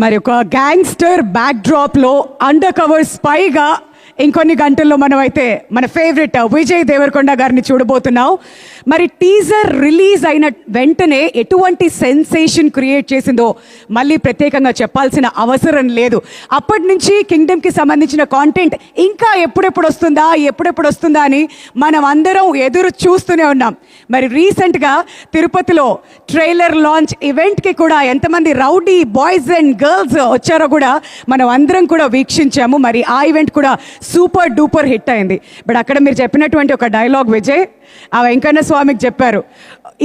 మరి ఒక gangster బ్యాక్డ్రాప్లో under cover స్పైగా ఇంకొన్ని గంటల్లో మనం అయితే మన ఫేవరెట్ విజయ్ దేవరకొండ గారిని చూడబోతున్నాం. మరి టీజర్ రిలీజ్ అయిన వెంటనే ఎటువంటి సెన్సేషన్ క్రియేట్ చేసిందో మళ్ళీ ప్రత్యేకంగా చెప్పాల్సిన అవసరం లేదు. అప్పటి నుంచి కింగ్డమ్కి సంబంధించిన కాంటెంట్ ఇంకా ఎప్పుడెప్పుడు వస్తుందా అని మనం అందరం ఎదురు చూస్తూనే ఉన్నాం. మరి రీసెంట్గా తిరుపతిలో ట్రైలర్ లాంచ్ ఈవెంట్కి కూడా ఎంతమంది రౌడీ బాయ్స్ అండ్ గర్ల్స్ వచ్చారో కూడా మనం అందరం కూడా వీక్షించాము. మరి ఆ ఈవెంట్ కూడా సూపర్ డూపర్ హిట్ అయింది. బట్ అక్కడ మీరు చెప్పినటువంటి ఒక డైలాగ్ విజయ్ ఆ వెంకన్న స్వామికి చెప్పారు,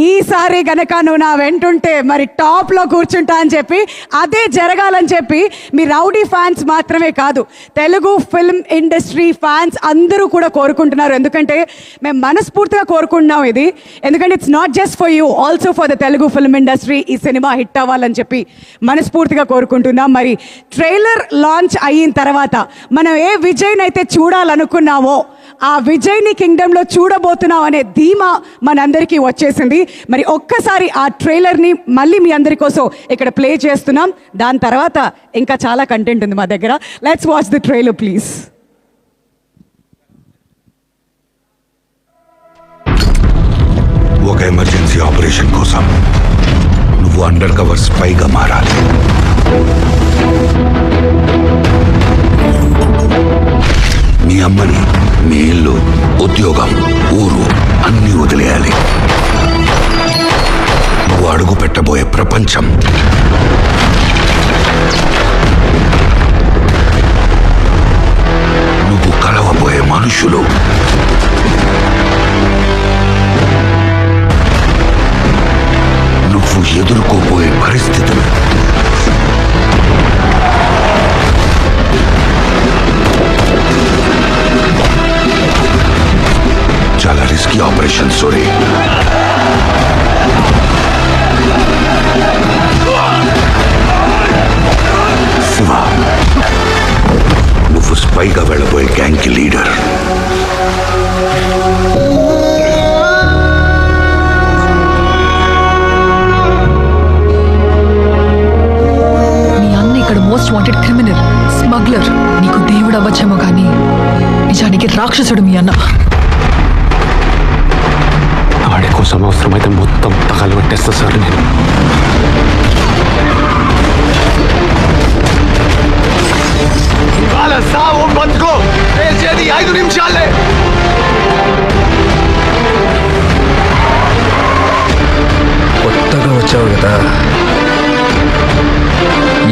ఈసారి గనక నువ్వు నా వెంటుంటే మరి టాప్లో కూర్చుంటా అని చెప్పి, అదే జరగాలని చెప్పి మీ రౌడీ ఫ్యాన్స్ మాత్రమే కాదు, తెలుగు ఫిల్మ్ ఇండస్ట్రీ ఫ్యాన్స్ అందరూ కూడా కోరుకుంటున్నారు. ఎందుకంటే మేము మనస్ఫూర్తిగా కోరుకుంటున్నాం ఇది. ఎందుకంటే it's not just for you, also for the Telugu film industry ఈ సినిమా హిట్ అవ్వాలని చెప్పి మనస్ఫూర్తిగా కోరుకుంటున్నాం. మరి ట్రైలర్ లాంచ్ అయిన తర్వాత మనం ఏ విజయ్ని అయితే చూడాలనుకున్నామో ఆ విజయ్ని కింగ్డమ్లో చూడబోతున్నాం అనే ధీమా మనందరికీ వచ్చేసింది. మరి ఒక్కసారి ఆ ట్రైలర్ని మళ్ళీ మీ అందరి కోసం ఇక్కడ ప్లే చేస్తున్నాం. దాని తర్వాత ఇంకా చాలా కంటెంట్ ఉంది మా దగ్గర. Let's watch the trailer please. ఒక ఎమర్జెన్సీ ఆపరేషన్ కోసం నువ్వు అండర్ కవర్ స్పైగా మారాలి. మీ అమ్మని, మీ ఇల్లు, ఉద్యోగం, ఊరు అన్నీ వదిలేయాలి. నువ్వు అడుగు పెట్టబోయే ప్రపంచం, నువ్వు కలవబోయే మనుషులు, నువ్వు ఎదుర్కోబోయే పరిస్థితులు, చాలా రిస్కీ ఆపరేషన్ సోరీ. శివ, నువ్వు స్పైగా వెళ్ళబోయే గ్యాంగ్కి లీడర్. మీ అన్న ఇక్కడ మోస్ట్ వాంటెడ్ క్రిమినల్, స్మగ్లర్. నీకు దేవుడు అవ్వచ్చేమో కానీ నిజానికి రాక్షసుడు మీ అన్న. వాడి కోసం అవసరమైతే మొత్తం తగలు పెట్టేస్తా సార్ నేను. సావు బతుకో, వేసేది 5 నిమిషాలే. కొత్తగా వచ్చావు కదా,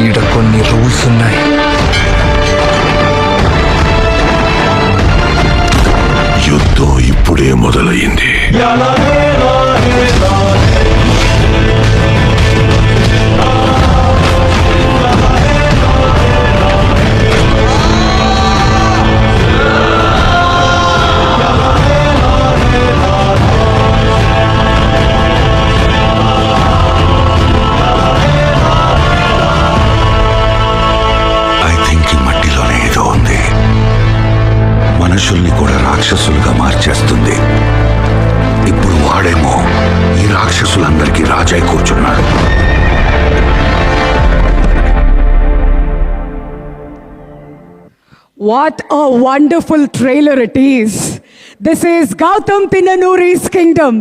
ఈడ కొన్ని రూల్స్ ఉన్నాయి. యుద్ధం ఇప్పుడే మొదలయ్యింది. మనుషుల్ని కూడా రాక్షసులుగా మార్చేస్తుంది. ఇప్పుడు వాడేమో ఈ రాక్షసులందరికీ రాజై కూర్చున్నాడు. What a wonderful trailer it is. This is Gautam Tinanuri's kingdom.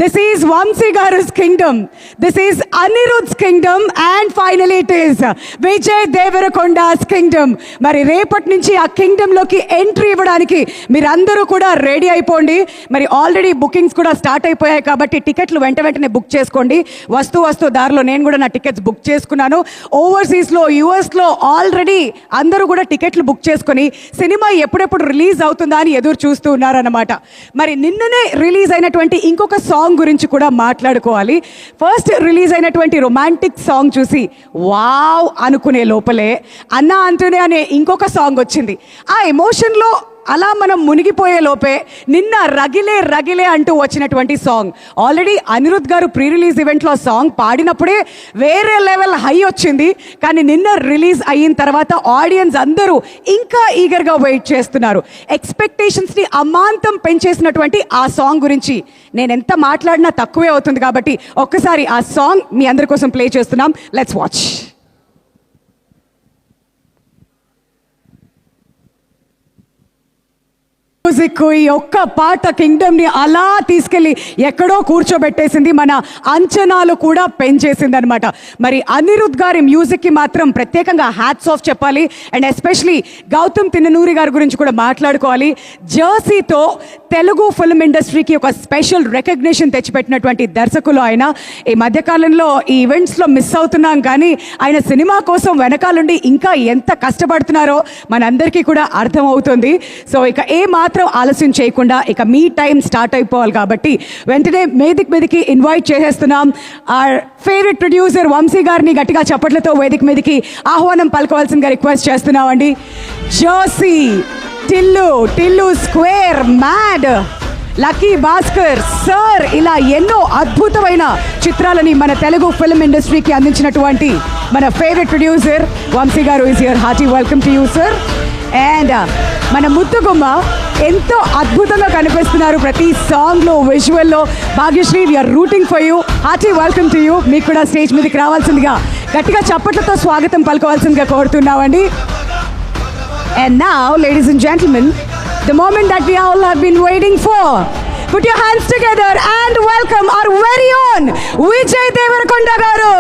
This is Vamsi Garu's kingdom. This is Anirudh's kingdom. And finally it is Vijay Devarakonda's kingdom. మరి రేపటి నుంచి ఆ కింగ్డమ్లోకి ఎంట్రీ ఇవ్వడానికి మీరందరూ కూడా రెడీ అయిపోండి. మరి ఆల్రెడీ బుకింగ్స్ కూడా స్టార్ట్ అయిపోయాయి కాబట్టి టికెట్లు వెంటనే బుక్ చేసుకోండి. వస్తూ దారిలో నేను కూడా నా టికెట్స్ బుక్ చేసుకున్నాను. ఓవర్సీస్లో, యూఎస్లో ఆల్రెడీ అందరూ కూడా టికెట్లు బుక్ చేసుకొని సినిమా ఎప్పుడెప్పుడు రిలీజ్ అవుతుందా అని ఎదురు చూస్తూ ఉన్నారన్నమాట. మరి నిన్ననే రిలీజ్ అయినటువంటి ఇంకొక సాంగ్ గురించి కూడా మాట్లాడుకోవాలి. ఫస్ట్ రిలీజ్ అయినటువంటి రొమాంటిక్ సాంగ్ చూసి వావ్ అనుకునే లోపలే అన్నా అంటూనే అనే ఇంకొక సాంగ్ వచ్చింది. ఆ ఎమోషన్లో అలా మనం మునిగిపోయే లోపే నిన్న రగిలే అంటూ వచ్చినటువంటి సాంగ్. ఆల్రెడీ అనిరుద్ధ్ గారు ప్రీ రిలీజ్ ఈవెంట్లో సాంగ్ పాడినప్పుడే వేరే లెవెల్ హై వచ్చింది. కానీ నిన్న రిలీజ్ అయిన తర్వాత ఆడియన్స్ అందరూ ఇంకా ఈగర్గా వెయిట్ చేస్తున్నారు. ఎక్స్పెక్టేషన్స్ని అమాంతం పెంచేసినటువంటి ఆ సాంగ్ గురించి నేను ఎంత మాట్లాడినా తక్కువే అవుతుంది. కాబట్టి ఒక్కసారి ఆ సాంగ్ మీ అందరి కోసం ప్లే చేస్తున్నాం. Let's watch. మ్యూజిక్ ఈ ఒక్క పాట కింగ్డమ్ ని అలా తీసుకెళ్లి ఎక్కడో కూర్చోబెట్టేసింది, మన అంచనాలు కూడా పెంచేసింది అనమాట. మరి అనిరుద్ గారి మ్యూజిక్ కి మాత్రం ప్రత్యేకంగా హ్యాట్స్ ఆఫ్ చెప్పాలి. అండ్ ఎస్పెషలీ గౌతమ్ తిన్ననూరి గారి గురించి కూడా మాట్లాడుకోవాలి. జర్సీతో తెలుగు ఫిల్మ్ ఇండస్ట్రీకి ఒక స్పెషల్ రికగ్నిషన్ తెచ్చిపెట్టినటువంటి దర్శకులు ఆయన. ఈ మధ్యకాలంలో ఈ ఈవెంట్స్లో మిస్ అవుతున్నాం, కానీ ఆయన సినిమా కోసం వెనకాలండి ఇంకా ఎంత కష్టపడుతున్నారో మనందరికీ కూడా అర్థమవుతుంది. సో ఇక ఏ మాత్రం ఆలస్యం చేయకుండా ఇక మీ టైం స్టార్ట్ అయిపోవాలి కాబట్టి వెంటనే వేదిక మీదకి ఇన్వైట్ చేసేస్తున్నాం. ఆర్ ఫేవరెట్ ప్రొడ్యూసర్ వంశీ గారిని గట్టిగా చప్పట్లతో వేదిక మీదకి ఆహ్వానం పలకవలసిందిగా రిక్వెస్ట్ చేస్తున్నామండి. Jersey, Tillu square, mad, lucky Bhaskar, sir, ఇలా ఎన్నో అద్భుతమైన చిత్రాలని మన తెలుగు ఫిల్మ్ ఇండస్ట్రీకి అందించినటువంటి మన favourite producer Vamshi garu is here. Hearty welcome to you sir. And మన ముద్దుగుమ్మ ఎంతో అద్భుతంగా కనిపిస్తున్నారు ప్రతి సాంగ్లో, విజువల్లో. Bhagyashri, we're rooting for you. Hearty welcome to you. మీకు కూడా స్టేజ్ మీదకి రావాల్సిందిగా గట్టిగా చప్పట్లతో స్వాగతం పలకవలసిందిగా కోరుతున్నామండి. And now, ladies and gentlemen, the moment that we all have been waiting for. Put your hands together and welcome our very own Vijay Devarakonda garu.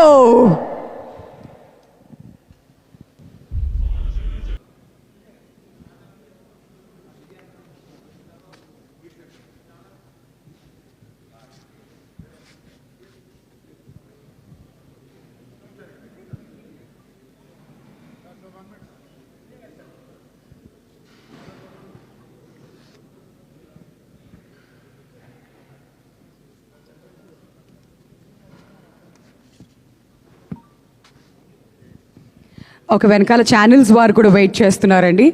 ఒక వెనకాల channels వారు కూడా వెయిట్ చేస్తున్నారండి.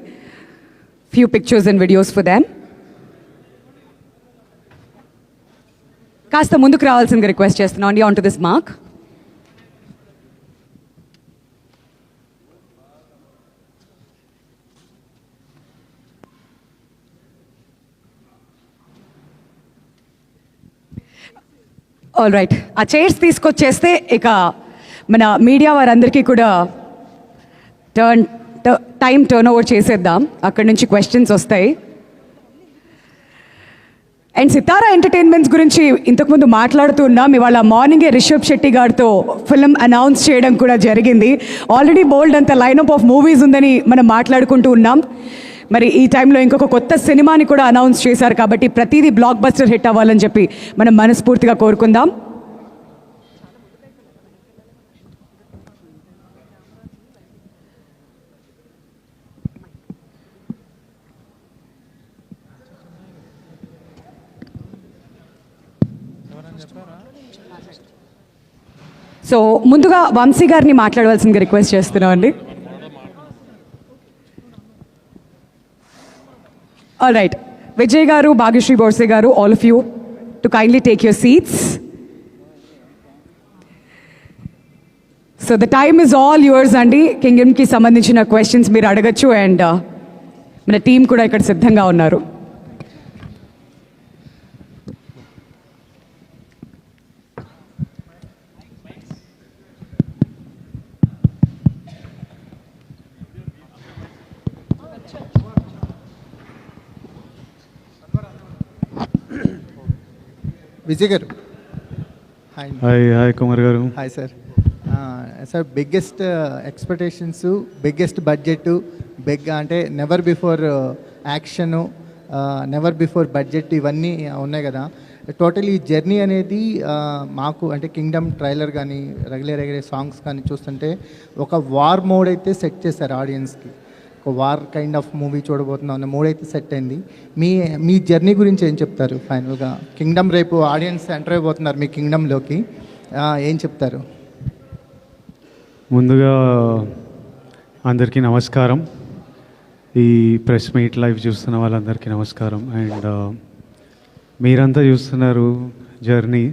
Few pictures and videos for Dham. కాస్త ముందుకు రావాల్సిందిగా request చేస్తున్నాం అండి. On to this mark. All right, ఆ చైర్స్ తీసుకొచ్చేస్తే ఇక మన మీడియా వారందరికీ కూడా టైం టర్న్ ఓవర్ చేసేద్దాం. అక్కడి నుంచి క్వశ్చన్స్ వస్తాయి. అండ్ సితారా ఎంటర్టైన్మెంట్స్ గురించి ఇంతకుముందు మాట్లాడుతూ ఉన్నాం. ఇవాళ మార్నింగే రిషబ్ శెట్టి గారితో ఫిల్మ్ అనౌన్స్ చేయడం కూడా జరిగింది. ఆల్రెడీ బోల్డ్ అంత లైనప్ ఆఫ్ మూవీస్ ఉందని మనం మాట్లాడుకుంటూ ఉన్నాం. మరి ఈ టైంలో ఇంకొక కొత్త సినిమాని కూడా అనౌన్స్ చేశారు కాబట్టి ప్రతిదీ బ్లాక్ బస్టర్ హిట్ అవ్వాలని చెప్పి మనం మనస్ఫూర్తిగా కోరుకుందాం. సో ముందుగా వంశీ గారిని మాట్లాడవలసిందిగా రిక్వెస్ట్ చేస్తున్నాం అండి. ఆల్ రైట్, విజయ్ గారు, భాగ్యశ్రీ బోర్సే గారు, all of you to kindly take your seats. So the time is all yours అండి. కింగ్డమ్కి సంబంధించిన క్వశ్చన్స్ మీరు అడగచ్చు. అండ్ మన టీం కూడా ఇక్కడ సిద్ధంగా ఉన్నారు. విజయ్ గారు, hi Kumar garu. Hi sir. Sir, biggest expectations, biggest budget, అంటే never before action, never before budget, ఇవన్నీ ఉన్నాయి కదా. టోటల్ ఈ జర్నీ అనేది మాకు అంటే కింగ్డమ్ ట్రైలర్ కానీ రెగ్యులర్ సాంగ్స్ కానీ చూస్తుంటే ఒక వార్ మోడ్ అయితే సెట్ చేశారు ఆడియన్స్కి. ఒక వార్ కైండ్ ఆఫ్ మూవీ చూడబోతున్నాం అన్న మూడ్ అయితే సెట్ అయింది. మీ జర్నీ గురించి ఏం చెప్తారు? ఫైనల్గా కింగ్డమ్ రేపు ఆడియన్స్ ఎంటర్ అయిపోతున్నారు మీ కింగ్డమ్లోకి, ఏం చెప్తారు? ముందుగా అందరికీ నమస్కారం. ఈ ప్రెస్ మీట్ లైవ్ చూస్తున్న వాళ్ళందరికీ నమస్కారం. అండ్ మీరంతా చూస్తున్నారు జర్నీ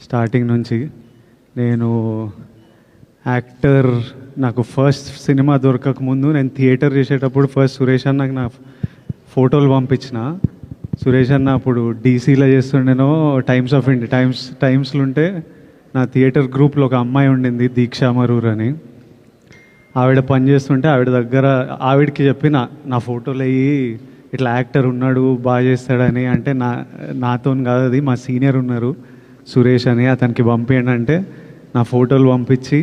స్టార్టింగ్ నుంచి. నేను యాక్టర్, నాకు ఫస్ట్ సినిమా దొరకక ముందు నేను థియేటర్ చేసేటప్పుడు ఫస్ట్ సురేష్ అన్నకు నా ఫోటోలు పంపించిన. సురేష్ అన్న అప్పుడు డీసీలో చేస్తుండేనో టైమ్స్ ఆఫ్ ఇండియా టైమ్స్లో ఉంటే నా థియేటర్ గ్రూప్లో ఒక అమ్మాయి ఉండింది, దీక్షా మరూర్ అని. ఆవిడ పని చేస్తుంటే ఆవిడ దగ్గర ఆవిడకి చెప్పిన నా ఫోటోలు అయ్యి ఇట్లా యాక్టర్ ఉన్నాడు బాగా చేస్తాడని, అంటే నాతో కాదు, అది మా సీనియర్ ఉన్నారు సురేష్ అని, అతనికి పంపించండి అంటే నా ఫోటోలు పంపించి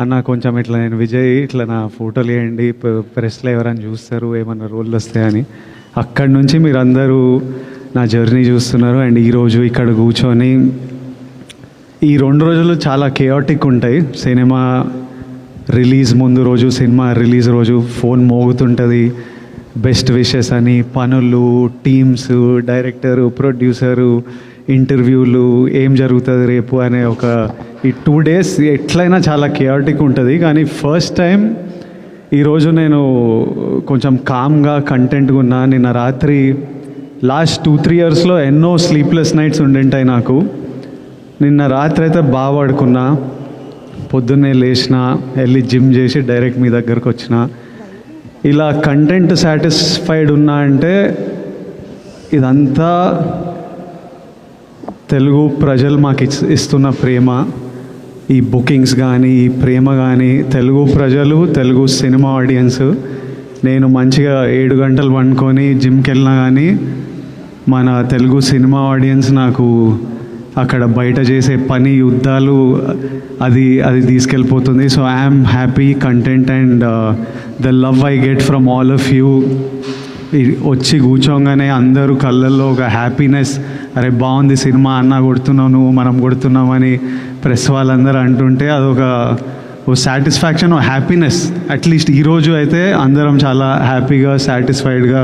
అన్న కొంచెం ఇట్లా నేను విజయ్ ఇట్లా నా ఫోటోలు వేయండి, ప్రెస్లో ఎవరైనా చూస్తారు ఏమన్నా రోల్ వస్తాయని. అక్కడి నుంచి మీరు అందరూ నా జర్నీ చూస్తున్నారు. అండ్ ఈరోజు ఇక్కడ కూర్చొని ఈ 2 రోజులు చాలా కేయాటిక్ ఉంటాయి. సినిమా రిలీజ్ ముందు రోజు, సినిమా రిలీజ్ రోజు ఫోన్ మోగుతుంటుంది, బెస్ట్ విషెస్ అని, పనులు, టీమ్స్, డైరెక్టరు, ప్రొడ్యూసరు, ఇంటర్వ్యూలు, ఏం జరుగుతుంది రేపు అనే ఈ 2 days ఎట్లయినా చాలా కేయాటిక్ ఉంటుంది. కానీ ఫస్ట్ టైం ఈరోజు నేను కొంచెం కామ్గా కంటెంట్గా ఉన్నా. నిన్న రాత్రి లాస్ట్ 2-3 yearsలో ఎన్నో స్లీప్లెస్ నైట్స్ ఉండింటాయి నాకు. నిన్న రాత్రి అయితే బాగా పడుకున్నా, పొద్దున్నే లేచిన, వెళ్ళి జిమ్ చేసి డైరెక్ట్ మీ దగ్గరకు వచ్చిన. ఇలా కంటెంట్ సాటిస్ఫైడ్ ఉన్నా అంటే ఇదంతా తెలుగు ప్రజలు మాకు ఇస్తున్న ప్రేమ, ఈ బుకింగ్స్ కానీ, ఈ ప్రేమ కానీ, తెలుగు ప్రజలు, తెలుగు సినిమా ఆడియన్స్. నేను మంచిగా 7 గంటలు పండుకొని జిమ్కి వెళ్ళినా కానీ మన తెలుగు సినిమా ఆడియన్స్ నాకు అక్కడ బయట చేసే పని, యుద్ధాలు, అది తీసుకెళ్ళిపోతుంది. So I'm happy, content and the love I get from all of you. వచ్చి కూర్చోగానే అందరూ కళ్ళల్లో ఒక హ్యాపీనెస్, అరే బాగుంది సినిమా, అన్న కొడుతున్నావు నువ్వు, మనం కొడుతున్నామని ప్రెస్ వాళ్ళందరూ అంటుంటే అదొక సాటిస్ఫాక్షన్, హ్యాపీనెస్. అట్లీస్ట్ ఈరోజు అయితే అందరం చాలా హ్యాపీగా, సాటిస్ఫైడ్గా.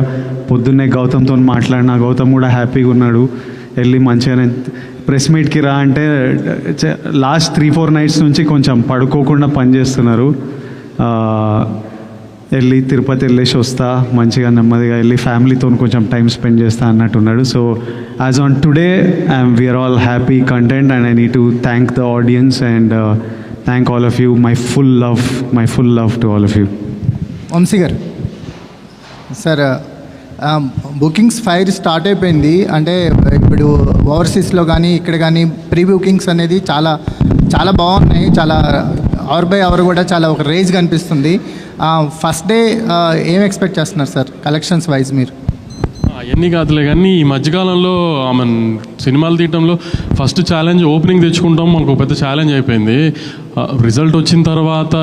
పొద్దున్నే గౌతమ్తో మాట్లాడినా, గౌతమ్ కూడా హ్యాపీగా ఉన్నాడు. వెళ్ళి మంచిగానే ప్రెస్ మీట్కి రా అంటే లాస్ట్ 3-4 nights నుంచి కొంచెం పడుకోకుండా పనిచేస్తున్నారు. వెళ్ళి తిరుపతి వెళ్ళేసి వస్తా, మంచిగా నెమ్మదిగా వెళ్ళి ఫ్యామిలీతో కొంచెం టైం స్పెండ్ చేస్తా అన్నట్టున్నాడు. So as on today we're all happy, content, and I need to thank the audience and thank all of you. My full love to all of you. Vamshi garu, sir bookings fire start అయిపోయింది. అంటే ఇప్పుడు ఓవర్సీస్లో కానీ ఇక్కడ కానీ pre bookings అనేది చాలా చాలా బాగున్నాయి. చాలా అవర్ బై అవర్ కూడా చాలా ఒక రేంజ్ కనిపిస్తుంది. ఫస్ట్ డే ఏం ఎక్స్పెక్ట్ చేస్తున్నారు సార్ కలెక్షన్స్ వైజ్ మీరు? అవన్నీ కాదులే కానీ ఈ మధ్యకాలంలో సినిమాలు తీయటంలో ఫస్ట్ ఛాలెంజ్ ఓపెనింగ్ తెచ్చుకుంటాం, మనకు పెద్ద ఛాలెంజ్ అయిపోయింది. రిజల్ట్ వచ్చిన తర్వాత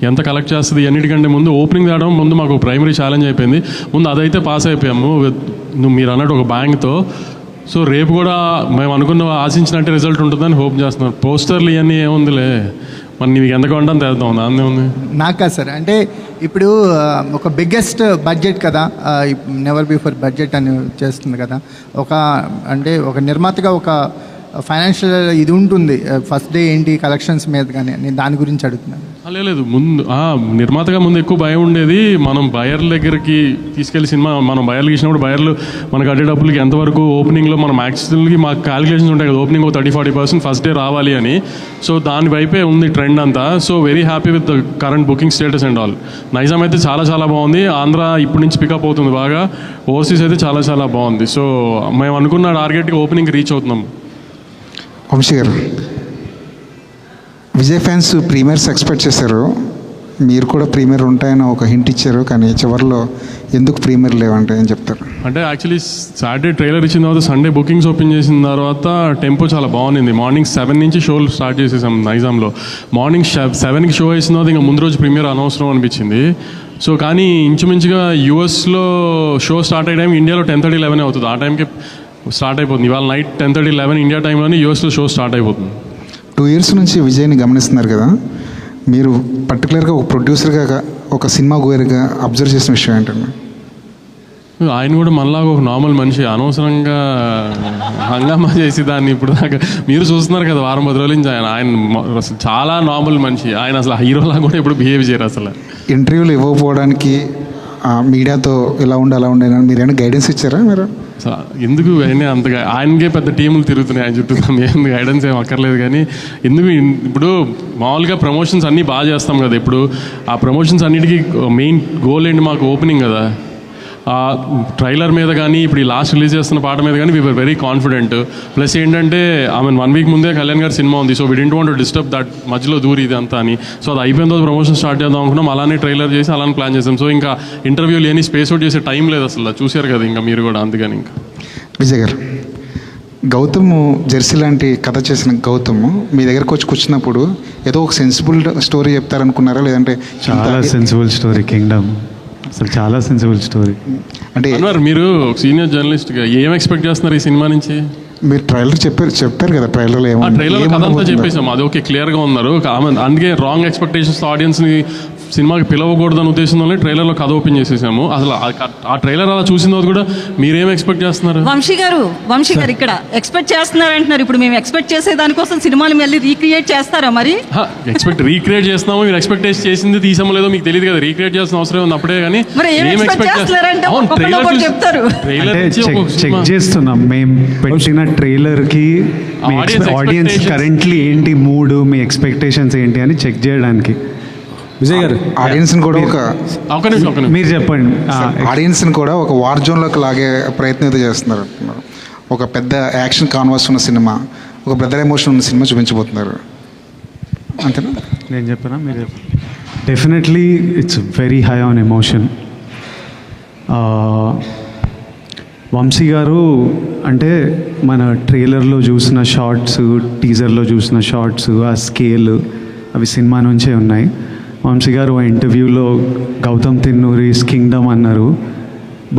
ఎంత కలెక్ట్ చేస్తుంది అన్నిటికంటే ముందు ఓపెనింగ్ తేవడం ముందు మాకు ప్రైమరీ ఛాలెంజ్ అయిపోయింది. ముందు అదైతే పాస్ అయిపోయాము మీరు అన్నట్టు ఒక బ్యాంక్తో. సో రేపు కూడా మేము అనుకున్న ఆశించినట్టే రిజల్ట్ ఉంటుందని హోప్ చేస్తున్నాం. పోస్టర్లు ఇవన్నీ ఏముందిలే, మరి నీకు ఎంత కొంటాను తెద్దాం, దాన్నే ఉంది. నాకా సార్, అంటే ఇప్పుడు ఒక బిగ్గెస్ట్ బడ్జెట్ కదా, నెవర్ బిఫోర్ బడ్జెట్ అని చేస్తుంది కదా, ఒక నిర్మాతగా ఒక ఫైనాన్షియల్ ఇది ఉంటుంది. ఫస్ట్ డే ఏంటి కలెక్షన్స్ మీద కానీ నేను దాని గురించి అడుగుతున్నాను. లేదు, ముందు నిర్మాతగా ముందు ఎక్కువ భయం ఉండేది. మనం బయర్ల దగ్గరికి తీసుకెళ్లి సినిమా మనం బయర్లు ఇచ్చినప్పుడు బయర్లు మనకు అడ్డే డబ్బులకి ఎంతవరకు ఓపెనింగ్లో మనం యాక్చువల్గా మాకు క్యాలిక్యులేషన్స్ ఉంటాయి కదా, ఓపెనింగ్ 30-40% ఫస్ట్ డే రావాలి అని. సో దాని వైపే ఉంది ట్రెండ్ అంతా. So very happy with the current booking status and all. Nizam అయితే చాలా చాలా బాగుంది. ఆంధ్ర ఇప్పటి నుంచి పికప్ అవుతుంది బాగా. ఓవర్సీస్ అయితే చాలా చాలా బాగుంది. సో మేము అనుకున్న టార్గెట్కి ఓపెనింగ్ రీచ్ అవుతున్నాం. వంశీ గారు, విజయ్ ఫ్యాన్స్ ప్రీమియర్స్ ఎక్స్పెక్ట్ చేశారు, మీరు కూడా ప్రీమియర్ ఉంటాయని ఒక హింట్ ఇచ్చారు, కానీ చివరిలో ఎందుకు ప్రీమియర్ లేవంటే ఏం చెప్తారు? అంటే యాక్చువల్లీ సాటర్డే ట్రైలర్ ఇచ్చిన తర్వాత సండే బుకింగ్స్ ఓపెన్ చేసిన తర్వాత టెంపో చాలా బాగుంది. మార్నింగ్ 7 నుంచి షోలు స్టార్ట్ చేసేసాం నైజాంలో. మార్నింగ్ 7కి షో వేసిన తర్వాత ఇంకా ముందు రోజు ప్రీమియర్ అనవసరం అనిపించింది. సో కానీ ఇంచుమించుగా యూఎస్లో షో స్టార్ట్ అయ్యే టైం ఇండియాలో 10:30-11 అవుతుంది. ఆ టైంకి స్టార్ట్ అయిపోతుంది. ఇవాళ నైట్ 10:30-11 ఇండియా టైంలోనే యూఎస్లో షో స్టార్ట్ అయిపోతుంది. 2 years నుంచి విజయ్ని గమనిస్తున్నారు కదా, మీరు పర్టికులర్గా ఒక ప్రొడ్యూసర్గా, ఒక సినిమా గోయర్గా అబ్జర్వ్ చేసిన విషయం ఏంటండి? ఆయన కూడా మనలాగా ఒక నార్మల్ మనిషి, అనవసరంగా హంగామా చేసి దాన్ని ఇప్పుడు దాకా మీరు చూస్తున్నారు కదా 10 రోజుల నుంచి. ఆయన అసలు చాలా నార్మల్ మనిషి. ఆయన అసలు హీరోలా కూడా ఇప్పుడు బిహేవ్ చేయరు. అసలు ఇంటర్వ్యూలు ఇవ్వకపోవడానికి మీడియాతో ఇలా ఉండి అలా ఉండే మీరు ఏమైనా గైడెన్స్ ఇచ్చారా? మీరు ఎందుకు అయినా అంతగా ఆయనకే పెద్ద టీములు తిరుగుతున్నాయి ఆయన చుట్టూ, ఏం గైడెన్స్ ఏం అక్కర్లేదు. కానీ ఎందుకు ఇప్పుడు మామూలుగా ప్రమోషన్స్ అన్నీ బాగా చేస్తాం కదా. ఇప్పుడు ఆ ప్రమోషన్స్ అన్నిటికీ మెయిన్ గోల్ ఏంటి? మాకు ఓపెనింగ్ కదా. ఆ ట్రైలర్ మీద కానీ ఇప్పుడు ఈ లాస్ట్ రిలీజ్ చేస్తున్న పాట మీద కానీ వీఆర్ వెరీ కాన్ఫిడెంట్. ప్లస్ ఏంటంటే ఆమె 1 వీక్ ముందే కళ్యాణ్ గారి సినిమా ఉంది, so we didn't want to disturb that మధ్యలో దూరి ఇది అంతా అని. సో అది అయిపోయిన తర్వాత ప్రమోషన్ స్టార్ట్ చేద్దాం అనుకున్నాం, అలానే ట్రైలర్ చేసి అలానే ప్లాన్ చేసాం. సో ఇంకా ఇంటర్వ్యూ లేని స్పేస్ అవుట్ చేసే టైం లేదు అసలు, చూశారు కదా ఇంకా మీరు కూడా, అందుకని ఇంకా. విజయ్ గారు, గౌతమ్ జెర్సీ లాంటి కథ చేసిన గౌతమ్ మీ దగ్గరకు వచ్చి కూర్చున్నప్పుడు ఏదో ఒక సెన్సిబుల్ స్టోరీ చెప్తారనుకున్నారా, లేదంటే చాలా సెన్సిబుల్ స్టోరీ కింగ్డమ్, అసలు చాలా సెన్సిబుల్ స్టోరీ. అంటే అన్వర్, మీరు సీనియర్ జర్నలిస్ట్గా ఏం ఎక్స్పెక్ట్ చేస్తున్నారు ఈ సినిమా నుంచి? మీరు ట్రైలర్ చెప్పారు కదా, ట్రైలర్లో ఆ ట్రైలర్ కథ అంతా చెప్పేసాం, అది ఓకే, క్లియర్గా ఉన్నారు. అందుకే రాంగ్ ఎక్స్పెక్టేషన్స్ ఆడియన్స్ని సినిమాకి పిలవకూడదని ఉద్దేశంలోనే ట్రైలర్లో కథ ఓపెన్ చేసేసాము. అసలు ఆ ట్రైలర్ అలా చూసిన తర్వాత కూడా మీరేం ఎక్స్పెక్ట్ చేస్తున్నారు? వంశీ గారు ఇక్కడ ఎక్స్పెక్ట్ చేస్తున్నారు అంటున్నారు. ఇప్పుడు మేము ఎక్స్పెక్ట్ చేసే దానికోసం సినిమాని మళ్ళీ రీక్రియేట్ చేస్తారా మరి? రీక్రియేట్ చేస్తున్నాము, మీరు ఎక్స్పెక్ట్ చేసింది తీసామో లేదో మీకు తెలియదు కదా, రీక్రియేట్ చేసిన అవసరం ఉంది అప్పుడే. కానీ చెక్ చేస్తున్నాం మేము పెట్టిన ట్రైలర్కి ఆడియన్స్ కరెంట్లీ ఏంటి మూడు, మీ ఎక్స్పెక్టేషన్స్ ఏంటి అని చెక్ చేయడానికి. విజయ్ గారు, ఆడియన్స్ని కూడా మీరు చెప్పండి. ఆడియన్స్ని కూడా ఒక వార్ జోన్లోకి లాగే ప్రయత్నం అయితే చేస్తున్నారు. ఒక పెద్ద యాక్షన్ కాన్వాస్ ఉన్న సినిమా, ఒక బ్రదర్ ఎమోషన్ ఉన్న సినిమా చూపించబోతున్నారు, అంతేనా? నేను చెప్పనా, మీరు చెప్పండి. Definitely it's very high on emotion. Vamsi garu అంటే మన ట్రైలర్లో చూసిన షార్ట్స్, టీజర్లో చూసిన షార్ట్స్, ఆ స్కేల్ అవి సినిమా నుంచే ఉన్నాయి. వంశీ గారు ఆ ఇంటర్వ్యూలో గౌతమ్ తిన్నూరిస్ కింగ్డమ్ అన్నారు.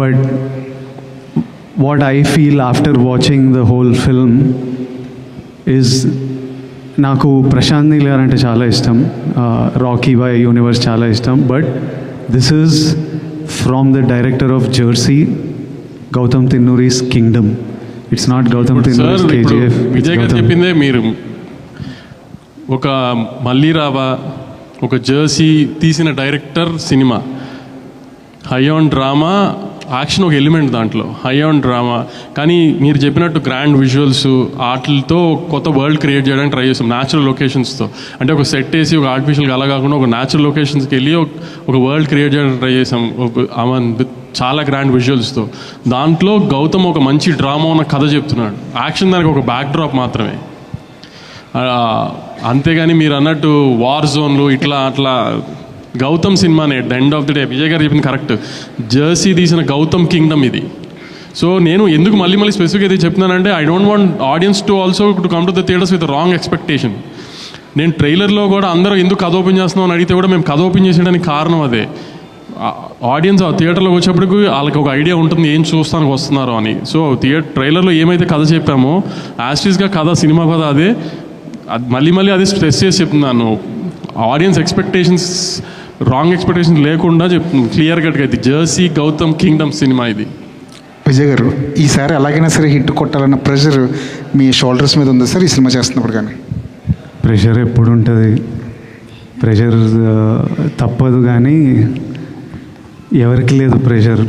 But what I feel after watching the whole film is, నాకు ప్రశాంత్ నీల్ గారు అంటే చాలా ఇష్టం, రాకీ బాయ్ యూనివర్స్ చాలా ఇష్టం. But this is from the director of Jersey, Gautam Tinnanuri's Kingdom. It's not Gautam Tinnanuri's KGF. Vijay garu చెప్పిందే మీరు ఒక మళ్ళీ రావా, ఒక జెర్సీ తీసిన డైరెక్టర్ సినిమా, హై ఆన్ డ్రామా, యాక్షన్ ఒక ఎలిమెంట్ దాంట్లో, హై ఆన్ డ్రామా. కానీ మీరు చెప్పినట్టు గ్రాండ్ విజువల్స్ వాటితో కొత్త వరల్డ్ క్రియేట్ చేయడానికి ట్రై చేస్తాం, న్యాచురల్ లొకేషన్స్తో. అంటే ఒక సెట్ వేసి ఒక ఆర్టిఫిషియల్గా అలా కాకుండా ఒక న్యాచురల్ లొకేషన్స్కి వెళ్ళి ఒక వరల్డ్ క్రియేట్ చేయడానికి ట్రై చేసాం, చాలా గ్రాండ్ విజువల్స్తో. దాంట్లో గౌతమ్ ఒక మంచి డ్రామా ఉన్న కథ చెప్తున్నాడు, యాక్షన్ దానికి ఒక బ్యాక్ డ్రాప్ మాత్రమే. అంతేగాని మీరు అన్నట్టు వార్ జోన్లు ఇట్లా అట్లా గౌతమ్ సినిమానే at the end of the day. Vijay గారు చెప్పింది కరెక్ట్, జెర్సీ తీసిన గౌతమ్ కింగ్డమ్ ఇది. సో నేను ఎందుకు మళ్ళీ స్పెసిఫిక్గా ఇది చెప్తున్నానంటే, I don't want audience to also to come to the theatres with wrong expectation. నేను ట్రైలర్లో కూడా అందరూ ఎందుకు కథ ఓపెన్ చేస్తున్నాం అని అడిగితే కూడా మేము కథ ఓపెన్ చేసేయడానికి కారణం అదే. ఆడియన్స్ ఆ థియేటర్లోకి వచ్చేప్పటికి వాళ్ళకి ఒక ఐడియా ఉంటుంది ఏం చూస్తానికి వస్తున్నారు అని. సో ట్రైలర్లో ఏమైతే కథ చెప్పామో యాస్టీస్గా కథ, సినిమా కథ అదే. మళ్ళీ అదే స్ట్రెస్ చేసి చెప్తున్నాను, ఆడియన్స్ ఎక్స్పెక్టేషన్స్ రాంగ్ ఎక్స్పెక్టేషన్స్ లేకుండా చెప్తున్నాను క్లియర్ కట్గా, ఇది జెర్సీ గౌతమ్ కింగ్డమ్ సినిమా ఇది. విజయ్ గారు, ఈసారి ఎలాగైనా సరే హిట్ కొట్టాలన్న ప్రెషర్ మీ షోల్డర్స్ మీద ఉంది సార్ ఈ సినిమా చేస్తున్నప్పుడు? కానీ ప్రెషర్ ఎప్పుడు ఉంటుంది, ప్రెషర్ తప్పదు, కానీ ఎవరికి లేదు ప్రెషర్.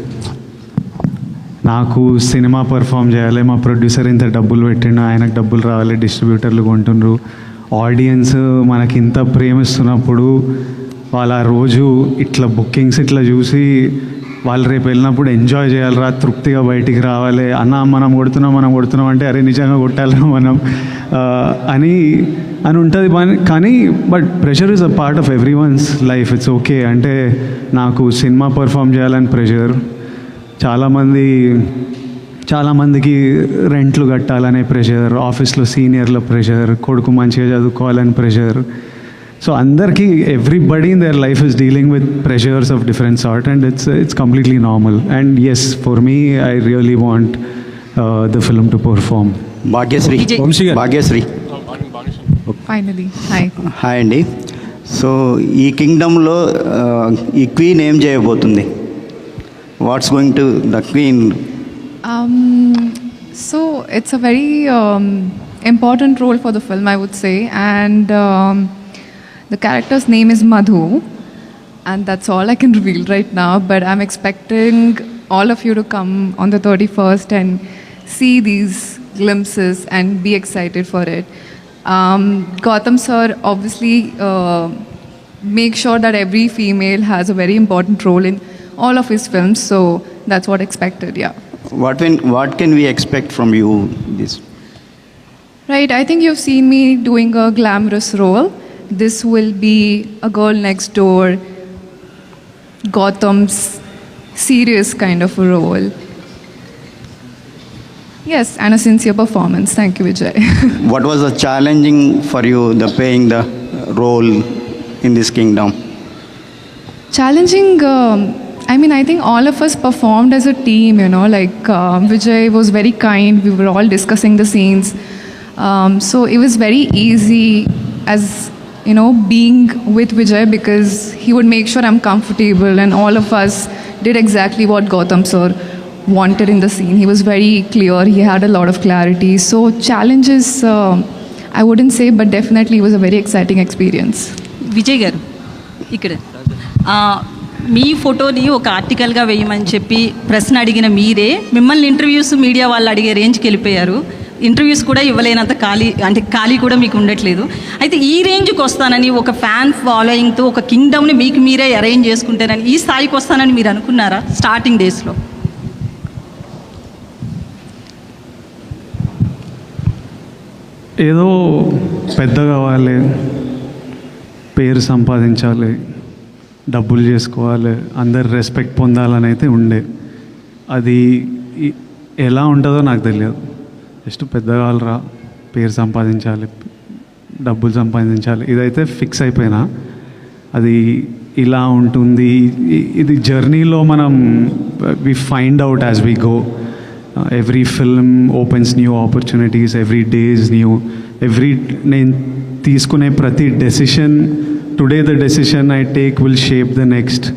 నాకు సినిమా పర్ఫామ్ చేయాలి, మా ప్రొడ్యూసర్ ఇంత డబ్బులు పెట్టిండు, ఆయనకు డబ్బులు రావాలి, డిస్ట్రిబ్యూటర్లు కొంటుండ్రు, ఆడియన్స్ మనకి ఇంత ప్రేమిస్తున్నప్పుడు వాళ్ళ రోజు ఇట్లా బుకింగ్స్ ఇట్లా చూసి వాళ్ళు రేపు వెళ్ళినప్పుడు ఎంజాయ్ చేయాలిరా, తృప్తిగా బయటికి రావాలి, అన్న మనం కొడుతున్నాం అంటే అరే నిజంగా కొట్టాలిరా మనం అని ఉంటుంది. కానీ but pressure is a part of every one's life. It's okay. అంటే నాకు సినిమా పర్ఫామ్ చేయాలని ప్రెషర్, చాలామందికి రెంట్లు కట్టాలనే ప్రెషర్, ఆఫీస్లో సీనియర్ల ప్రెషర్, కొడుకు మంచిగా చదువుకోవాలని ప్రెషర్. సో అందరికీ everybody in their life is dealing with pressures of different sort and it's completely normal. And yes, for me I really want the film to perform. Bhagyashri finally hi అండి. So ఈ కింగ్డమ్లో ఈ queen ఏం చేయబోతుంది? What's going to the queen? So it's a very important role for the film, I would say, and the character's name is Madhu, and that's all I can reveal right now, but I'm expecting all of you to come on the 31st and see these glimpses and be excited for it. Gautam sir obviously make sure that every female has a very important role in all of his films, so that's what expected, yeah. What can we expect from you this? Right, I think you've seen me doing a glamorous role. This will be a girl next door, Gotham's serious kind of a role. Yes, and a sincere performance. Thank you, Vijay. What was the challenging for you, the playing the role in this kingdom? Challenging, I mean, I think all of us performed as a team, you know, like Vijay was very kind. We were all discussing the scenes. So it was very easy as, you know, being with Vijay because he would make sure I'm comfortable, and all of us did exactly what Gotham sir wanted in the scene. He was very clear. He had a lot of clarity. So challenges, I wouldn't say, but definitely it was a very exciting experience. Vijay గారు ఇక్కడ మీ ఫోటోని ఒక ఆర్టికల్గా వేయమని చెప్పి ప్రశ్న అడిగిన మీరే మిమ్మల్ని ఇంటర్వ్యూస్ మీడియా వాళ్ళు అడిగే రేంజ్కి వెళ్ళిపోయారు. ఇంటర్వ్యూస్ కూడా ఇవ్వలేనంత ఖాళీ కూడా మీకు ఉండట్లేదు. అయితే ఈ రేంజ్కి వస్తానని, ఒక ఫ్యాన్ ఫాలోయింగ్తో ఒక కింగ్డమ్ని మీకు మీరే అరేంజ్ చేసుకుంటారని, ఈ స్థాయికి వస్తానని మీరు అనుకున్నారా స్టార్టింగ్ డేస్లో? ఏదో పెద్ద కావాలి, పేరు సంపాదించాలి, డబ్బులు చేసుకోవాలి, అందరు రెస్పెక్ట్ పొందాలని అయితే ఉండే. అది ఎలా ఉంటుందో నాకు తెలియదు. జస్ట్ పెద్ద కావాలరా, పేరు సంపాదించాలి, డబ్బులు సంపాదించాలి, ఇదైతే ఫిక్స్ అయిపోయినా. అది ఇలా ఉంటుంది. ఇది జర్నీలో మనం we find out as we go. Every film opens new opportunities, every day is new. నేను తీసుకునే ప్రతి decision, today the decision I take will shape the next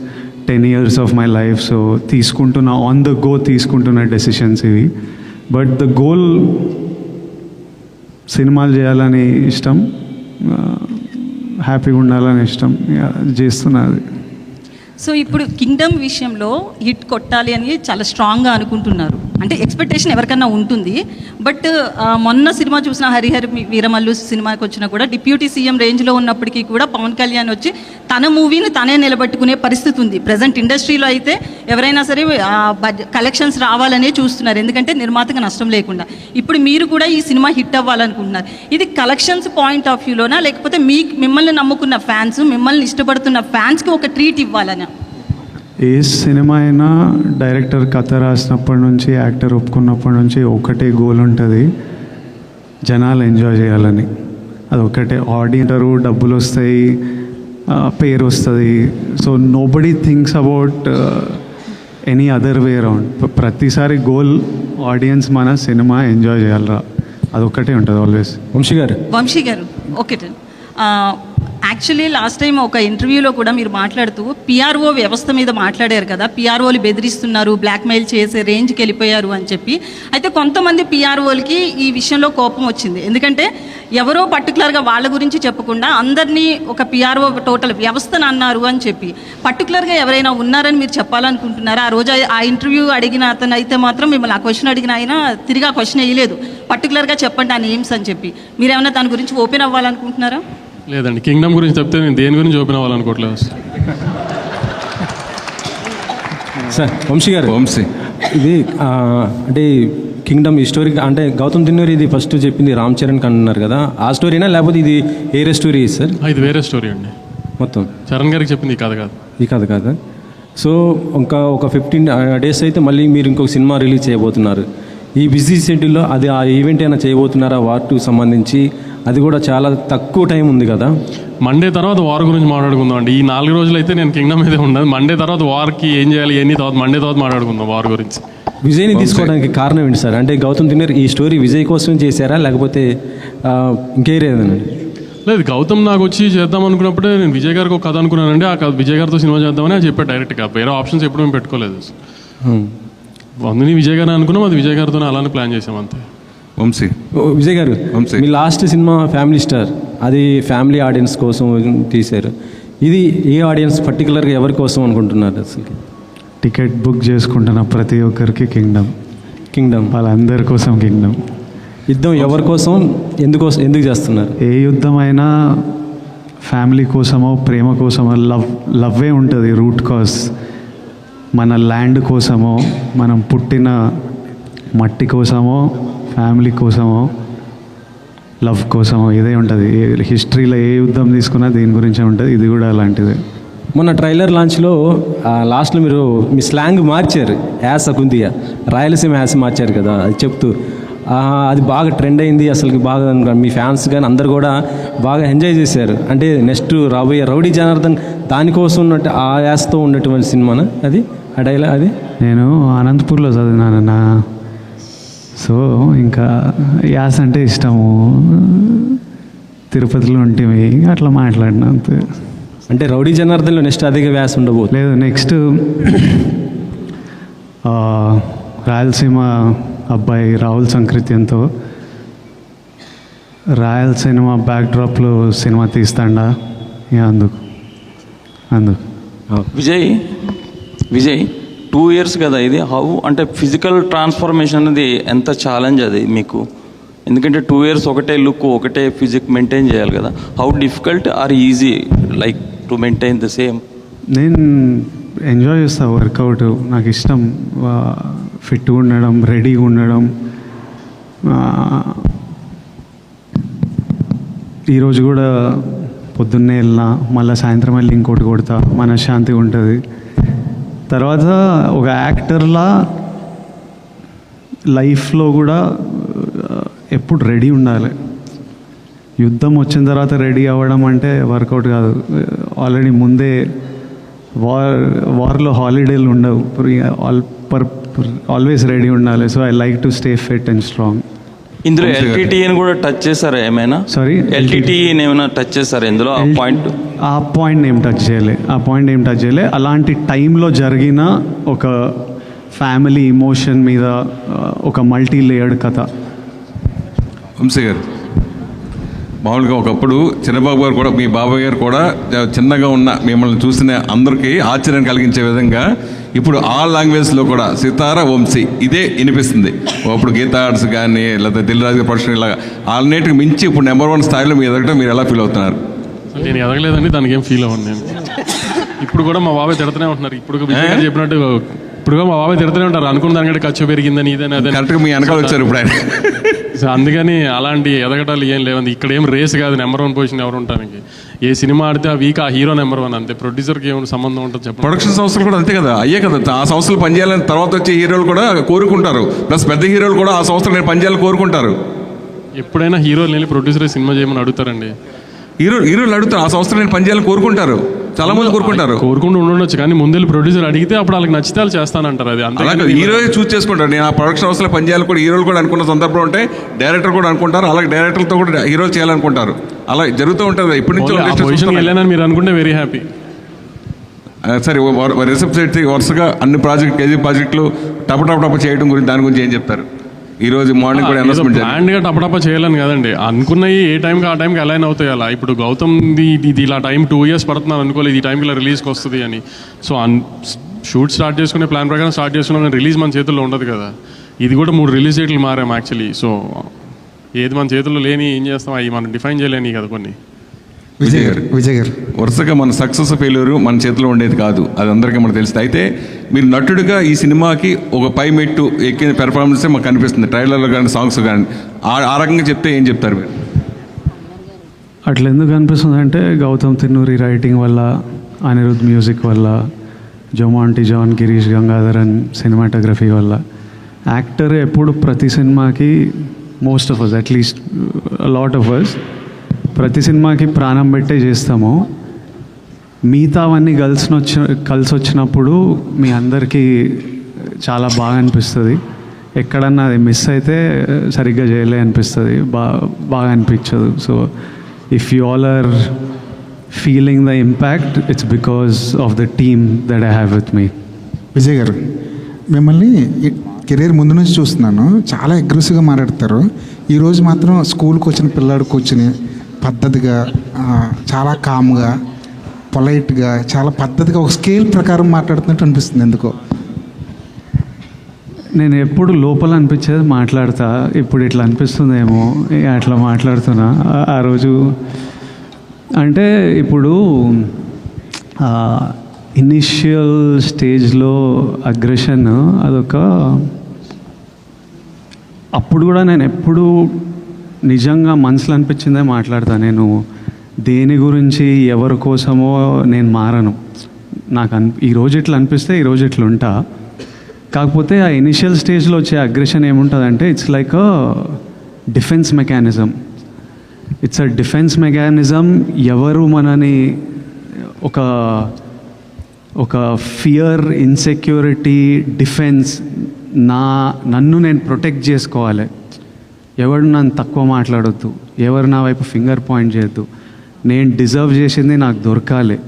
10 years of my life. So తీసుకుంటున్న ఆన్ ద గో తీసుకుంటున్న decisions ఇవి. But the goal సినిమాలు చేయాలని ఇష్టం, హ్యాపీగా ఉండాలని ఇష్టం, చేస్తున్నది. సో ఇప్పుడు కింగ్డమ్ విషయంలో హిట్ కొట్టాలి అని చాలా స్ట్రాంగ్గా అనుకుంటున్నారు. అంటే ఎక్స్పెక్టేషన్ ఎవరికన్నా ఉంటుంది. బట్ మొన్న సినిమా చూసిన హరిహర వీరమల్లు సినిమాకి వచ్చినా కూడా డిప్యూటీ సీఎం రేంజ్లో ఉన్నప్పటికీ కూడా పవన్ కళ్యాణ్ వచ్చి తన మూవీని తనే నిలబెట్టుకునే పరిస్థితి ఉంది. ప్రజెంట్ ఇండస్ట్రీలో అయితే ఎవరైనా సరే కలెక్షన్స్ రావాలనే చూస్తున్నారు, ఎందుకంటే నిర్మాతకు నష్టం లేకుండా. ఇప్పుడు మీరు కూడా ఈ సినిమా హిట్ అవ్వాలనుకుంటున్నారు. ఇది కలెక్షన్స్ పాయింట్ ఆఫ్ వ్యూలోనా, లేకపోతే మిమ్మల్ని నమ్ముకున్న ఫ్యాన్స్, మిమ్మల్ని ఇష్టపడుతున్న ఫ్యాన్స్కి ఒక ట్రీట్ ఇవ్వాలనా? ఏ సినిమా అయినా డైరెక్టర్ కథ రాసినప్పటి నుంచి, యాక్టర్ ఒప్పుకున్నప్పటి నుంచి ఒకటే గోల్ ఉంటుంది, జనాలు ఎంజాయ్ చేయాలని. అది ఒకటే. ఆడియన్సరు, డబ్బులు వస్తాయి, పేరు వస్తుంది. So nobody thinks about any other way around. ప్రతిసారి గోల్ ఆడియన్స్ మన సినిమా ఎంజాయ్ చేయాలరా, అదొక్కటే ఉంటుంది ఆల్వేస్. వంశీ గారు ఓకే. యాక్చువల్లీ లాస్ట్ టైం ఒక ఇంటర్వ్యూలో కూడా మీరు మాట్లాడుతూ పిఆర్ఓ వ్యవస్థ మీద మాట్లాడారు కదా, పిఆర్ఓలు బెదిరిస్తున్నారు, బ్లాక్మెయిల్ చేసే రేంజ్కి వెళ్ళిపోయారు అని చెప్పి. అయితే కొంతమంది పిఆర్ఓలకి ఈ విషయంలో కోపం వచ్చింది. ఎందుకంటే ఎవరో పర్టికులర్గా వాళ్ళ గురించి చెప్పకుండా అందరినీ ఒక పిఆర్ఓ టోటల్ వ్యవస్థను అన్నారు అని చెప్పి. పర్టికులర్గా ఎవరైనా ఉన్నారని మీరు చెప్పాలనుకుంటున్నారా? ఆ రోజు ఆ ఇంటర్వ్యూ అడిగిన అతను అయితే మాత్రం మిమ్మల్ని ఆ క్వశ్చన్ అడిగిన ఆయన తిరిగి ఆ క్వశ్చన్ వేయలేదు, పర్టికులర్గా చెప్పండి ఆ నేమ్స్ అని చెప్పి. మీరేమైనా దాని గురించి ఓపెన్ అవ్వాలనుకుంటున్నారా? లేదండి, కింగ్డమ్ గురించి చెప్తే నేను దేని గురించి ఓపెన్ అవ్వాలనుకోవట్లేదు సార్. వంశీ ఇది అంటే కింగ్డమ్ ఈ స్టోరీ అంటే గౌతమ్ తిన్నూరి ఇది ఫస్ట్ చెప్పింది రామ్ చరణ్ అన్నారు కదా, ఆ స్టోరీనా లేకపోతే ఇది వేరే స్టోరీ సార్? ఇది వేరే స్టోరీ అండి. మొత్తం చరణ్ గారికి చెప్పింది ఈ కథ కాదు. ఈ కథ కాదు. సో ఒక 15 days అయితే మళ్ళీ మీరు ఇంకొక సినిమా రిలీజ్ చేయబోతున్నారు. ఈ బిజీ షెడ్యూల్లో అది ఆ ఈవెంట్ అయినా చేయబోతున్నారా వార్ 2 సంబంధించి? అది కూడా చాలా తక్కువ టైం ఉంది కదా. మండే తర్వాత వార్ గురించి మాట్లాడుకుందాం అండి. ఈ 4 రోజులు అయితే నేను కింగ్డమ్ అయితే ఉండదు. మండే తర్వాత వార్కి ఏం చేయాలి ఎన్ని తర్వాత మండే తర్వాత మాట్లాడుకుందాం వార్ గురించి. విజయ్ని తీసుకోవడానికి కారణం ఏంటి సార్? అంటే గౌతమ్ తిన్నూరి ఈ స్టోరీ విజయ్ కోసం చేశారా లేకపోతే ఇంకేరేదనండి? లేదు, గౌతమ్ నాకు వచ్చి చేద్దాం అనుకున్నప్పుడే నేను విజయ్ గారికి ఒక కథ అనుకున్నానండి. ఆ కథ విజయ్ గారితో సినిమా చేద్దామని అది చెప్పాడు డైరెక్ట్గా. వేరే ఆప్షన్స్ ఎప్పుడు మేము పెట్టుకోలేదు. అందుని విజయ్ గారు అనుకున్నాం, అది విజయ్ గారితో అలానే ప్లాన్ చేసాం అంతే. విజయ్ గారు, మీ లాస్ట్ సినిమా ఫ్యామిలీ స్టార్, అది ఫ్యామిలీ ఆడియన్స్ కోసం తీశారు. ఇది ఏ ఆడియన్స్ పర్టికులర్గా ఎవరి కోసం అనుకుంటున్నారు అసలు? టికెట్ బుక్ చేసుకుంటున్న ప్రతి ఒక్కరికి కింగ్డమ్ వాళ్ళందరి కోసం కింగ్డమ్. యుద్ధం ఎవరి కోసం, ఎందుకు చేస్తున్నారు? ఏ యుద్ధం అయినా ఫ్యామిలీ కోసమో ప్రేమ కోసమో లవ్వే ఉంటుంది రూట్ కాజ్. మన ల్యాండ్ కోసమో, మనం పుట్టిన మట్టి కోసమో, ఫ్యామిలీ కోసమో, లవ్ కోసమో ఇదే ఉంటుంది. హిస్టరీలో ఏ యుద్ధం తీసుకున్నా దీని గురించే ఉంటుంది. ఇది కూడా అలాంటిదే. మొన్న ట్రైలర్ లాంచ్లో లాస్ట్లో మీరు మీ స్లాంగ్ మార్చారు, యాస కుంతియా రాయలసీమ యాస మార్చారు కదా, అది చెప్తూ అది బాగా ట్రెండ్ అయింది. అసలుకి బాగా మీ ఫ్యాన్స్ కానీ అందరు కూడా బాగా ఎంజాయ్ చేశారు. అంటే నెక్స్ట్ రాబోయే రౌడీ జనార్దన్ దానికోసం ఉన్నట్టు ఆ యాసతో ఉన్నటువంటి సినిమానా అది, ఆ డైలాగ్ అది? నేను అనంతపూర్లో చదివినానన్న, సో ఇంకా యాస అంటే ఇష్టము. తిరుపతిలో ఉంటేవి అట్లా మాట్లాడినా అంతే. అంటే రౌడీ జనార్దన్లో నెక్స్ట్ అధిక వ్యాస ఉండబోదు? లేదు, నెక్స్ట్ రాయలసీమ అబ్బాయి రాహుల్ సంకృత్యంతో రాయలసీమ బ్యాక్డ్రాప్లో సినిమా తీస్తాడా, అందుకు విజయ్ 2 years కదా ఇది. హౌ అంటే ఫిజికల్ ట్రాన్స్ఫర్మేషన్ అనేది ఎంత ఛాలెంజ్ అది మీకు? ఎందుకంటే 2 years ఒకటే లుక్, ఒకటే ఫిజిక్ మెయింటైన్ చేయాలి కదా. How difficult or easy like to maintain the same? నేను ఎంజాయ్ చేస్తాను వర్కౌట్, నాకు ఇష్టం. ఫిట్గా ఉండడం, రెడీగా ఉండడం. ఈరోజు కూడా పొద్దున్నే వెళ్ళినా, మళ్ళీ సాయంత్రం వెళ్ళి ఇంకోటి కొడతా, మనశ్శాంతిగా ఉంటుంది. తర్వాత ఒక యాక్టర్లా లైఫ్లో కూడా ఎప్పుడు రెడీ ఉండాలి. యుద్ధం వచ్చిన తర్వాత రెడీ అవ్వడం అంటే వర్కౌట్ కాదు. ఆల్రెడీ ముందే వార్లో హాలిడేలు ఉండవు, ఆల్వేస్ రెడీ ఉండాలి. So I like to stay fit and strong. ఇందులో ఎల్టీటీని కూడా టచ్ చేశారా ఏమైనా? సారీ, ఎల్టీటీని ఏమైనా టచ్ చేశారా ఇందులో? ఆ పాయింట్ ఏం టచ్ చేయలే. అలాంటి టైంలో జరిగిన ఒక ఫ్యామిలీ ఇమోషన్ మీద ఒక మల్టీ లేయర్డ్ కథ. వంశీ గారు, మామూలుగా ఒకప్పుడు చిన్నబాబు గారు కూడా, మీ బాబాయ్ గారు కూడా చిన్నగా ఉన్న మిమ్మల్ని చూసిన అందరికీ ఆశ్చర్యం కలిగించే విధంగా ఇప్పుడు ఆల్ లాంగ్వేజ్లో కూడా సితార వంశీ ఇదే వినిపిస్తుంది. అప్పుడు గీతా ఆర్ట్స్ కానీ లేదా దిల్రాజు ప్రొడక్షన్ ఇలా అన్నిటికి మించి ఇప్పుడు నెంబర్ 1 స్థాయిలో మీ ఎదగటం మీరు ఎలా ఫీల్ అవుతున్నారు? నేను ఎదగలేదండి, దానికి ఏం ఫీల్ అవ్వండి నేను. ఇప్పుడు కూడా మా బాబాయ్ తిడుతూనే ఉంటున్నారు. ఇప్పుడు విజయ్ గారు చెప్పినట్టు ఇప్పుడు మా బాబాయ్ తిడుతూనే ఉంటారు, అనుకున్న దానికంటే ఖర్చు పెరిగిందని ఇదని అదే. కరెక్ట్గా మీ వెనకాల వచ్చారు ఇప్పుడు ఆయన. సో అందుకని అలాంటి ఎదగటాలు ఏం లేవండి. ఇక్కడ ఏం రేస్ కాదు నెంబర్ 1 పొజిషన్ ఎవరు ఉండడానికి. ఏ సినిమా ఆడితే ఆ వీక్ ఆ హీరో నెంబర్ 1 అంతే. ప్రొడ్యూసర్కి ఏమైనా సంబంధం ఉంటుంది చెప్పండి. ప్రొడక్షన్ సంస్థలు కూడా అంతే కదా, అయ్యే కదా. ఆ సంస్థలు పనిచేయాలని తర్వాత వచ్చే హీరోలు కూడా కోరుకుంటారు, ప్లస్ పెద్ద హీరోలు కూడా ఆ సంస్థలు నేను పనిచేయాలని కోరుకుంటారు. ఎప్పుడైనా హీరోలు వెళ్ళి ప్రొడ్యూసర్ సినిమా చేయమని అడుగుతారండి. హీరోలు అడుగుతారు, ఆ సంస్థలు నేను పనిచేయాలని కోరుకుంటారు, చాలా మంది కోరుకుంటూ ఉండొచ్చు. కానీ ముందు ప్రొడ్యూసర్ అడిగితే అప్పుడు వాళ్ళకి నచ్చితే వాళ్ళు చేస్తానంటారు. అది అంతే. హీరో చూస్ చేసుకుంటారు. నేను ఆ ప్రొడక్షన్ హౌస్లో పనిచేయాలి కూడా హీరోలు కూడా అనుకున్న సందర్భం ఉంటే డైరెక్టర్ కూడా అనుకుంటారు, అలాగే డైరెక్టర్లతో కూడా హీరోలు చేయాలనుకుంటారు. అలా జరుగుతూ ఉంటుంది. ఇప్పటి నుంచి వెళ్ళానని మీరు అనుకుంటే వెరీ హ్యాపీ. సరే, రిసెప్ట్ వరుసగా అన్ని కేజీ ప్రాజెక్టులు టప చేయడం గురించి, దాని గురించి ఏం చెప్తారు? ఈ రోజు మార్నింగ్ కూడా అనౌన్స్మెంట్ ప్లాన్గా టపటపా చేయాలని కదండి, అనుకున్నవి ఏ టైంకి ఆ టైంకి అలైన్ అవుతాయి. అలా ఇప్పుడు గౌతమ్ది ఇది ఇలా టైం 2 years పడుతున్నాను అనుకోలేదు, ఈ టైంకి ఇలా రిలీజ్కి వస్తుంది అని. సో షూట్ స్టార్ట్ చేసుకునే ప్లాన్ ప్రకారం స్టార్ట్ చేసుకున్నాం, కానీ రిలీజ్ మన చేతుల్లో ఉండదు కదా. ఇది కూడా 3 రిలీజ్ డేట్లు మారాం యాక్చువల్లీ. సో ఏది మన చేతుల్లో లేని ఏం చేస్తాం, అవి మనం డిఫైన్ చేయలేని కదా కొన్ని. విజయ్ గారు వరుసగా మన సక్సెస్ ఫెయిల్యూర్ మన చేతిలో ఉండేది కాదు, అది అందరికీ మనకు తెలుస్తుంది. అయితే మీరు నటుడిగా ఈ సినిమాకి ఒక పై మెట్టు ఎక్కిన పెర్ఫార్మెన్సే మాకు కనిపిస్తుంది, ట్రైలర్లో కానీ సాంగ్స్ కానీ. ఆ రకంగా చెప్తే ఏం చెప్తారు మీరు? అట్లా ఎందుకు అనిపిస్తుంది అంటే గౌతమ్ తిన్నూరి రైటింగ్ వల్ల, అనిరుద్ మ్యూజిక్ వల్ల, జొమాంటి జాన్, గిరీష్ గంగాధరన్ సినిమాటోగ్రఫీ వల్ల. యాక్టర్ ఎప్పుడు ప్రతి సినిమాకి most of us, at least lot of us, ప్రతి సినిమాకి ప్రాణం పెట్టే చేస్తాము. మిగతావన్నీ కలిసి వచ్చినప్పుడు మీ అందరికీ చాలా బాగా అనిపిస్తుంది. ఎక్కడన్నా అది మిస్ అయితే సరిగ్గా చేయలే అనిపిస్తుంది, బాగా అనిపించదు. So if you all are feeling the impact, it's because of the team that I have with me. Vijay garu, మిమ్మల్ని కెరీర్ ముందు నుంచి చూస్తున్నాను, చాలా అగ్రెసివ్గా మాట్లాడతారు. ఈరోజు మాత్రం స్కూల్కి వచ్చిన పిల్లాడు కూర్చుని పద్ధతిగా, చాలా కామ్గా, పొలైట్గా, చాలా పద్ధతిగా ఒక స్కేల్ ప్రకారం మాట్లాడుతున్నట్టు అనిపిస్తుంది. ఎందుకో నేను ఎప్పుడు లోపల అనిపించేది మాట్లాడతా, ఇప్పుడు ఇట్లా అనిపిస్తుందేమో అట్లా మాట్లాడుతున్నా. ఆ రోజు అంటే ఇప్పుడు ఇనిషియల్ స్టేజ్లో అగ్రెషన్ అదొక, అప్పుడు కూడా నేను ఎప్పుడు నిజంగా మనసులో అనిపించిందే మాట్లాడతాను. నేను దేని గురించి ఎవరి కోసమో నేను మారను. నాకు ఈరోజు ఇట్లా అనిపిస్తే ఈరోజు ఇట్లా ఉంటా. కాకపోతే ఆ ఇనిషియల్ స్టేజ్లో వచ్చే అగ్రెషన్ ఏముంటుందంటే it's like a defence mechanism. It's a defence mechanism. ఎవరు మనని ఒక ఫియర్, ఇన్సెక్యూరిటీ, డిఫెన్స్, నన్ను నేను ప్రొటెక్ట్ చేసుకోవాలి. ఎవరు నన్ను తక్కువ మాట్లాడొద్దు, ఎవరు నా వైపు ఫింగర్ పాయింట్ చేయొద్దు, నేను డిజర్వ్ చేసింది నాకు దొరకాలి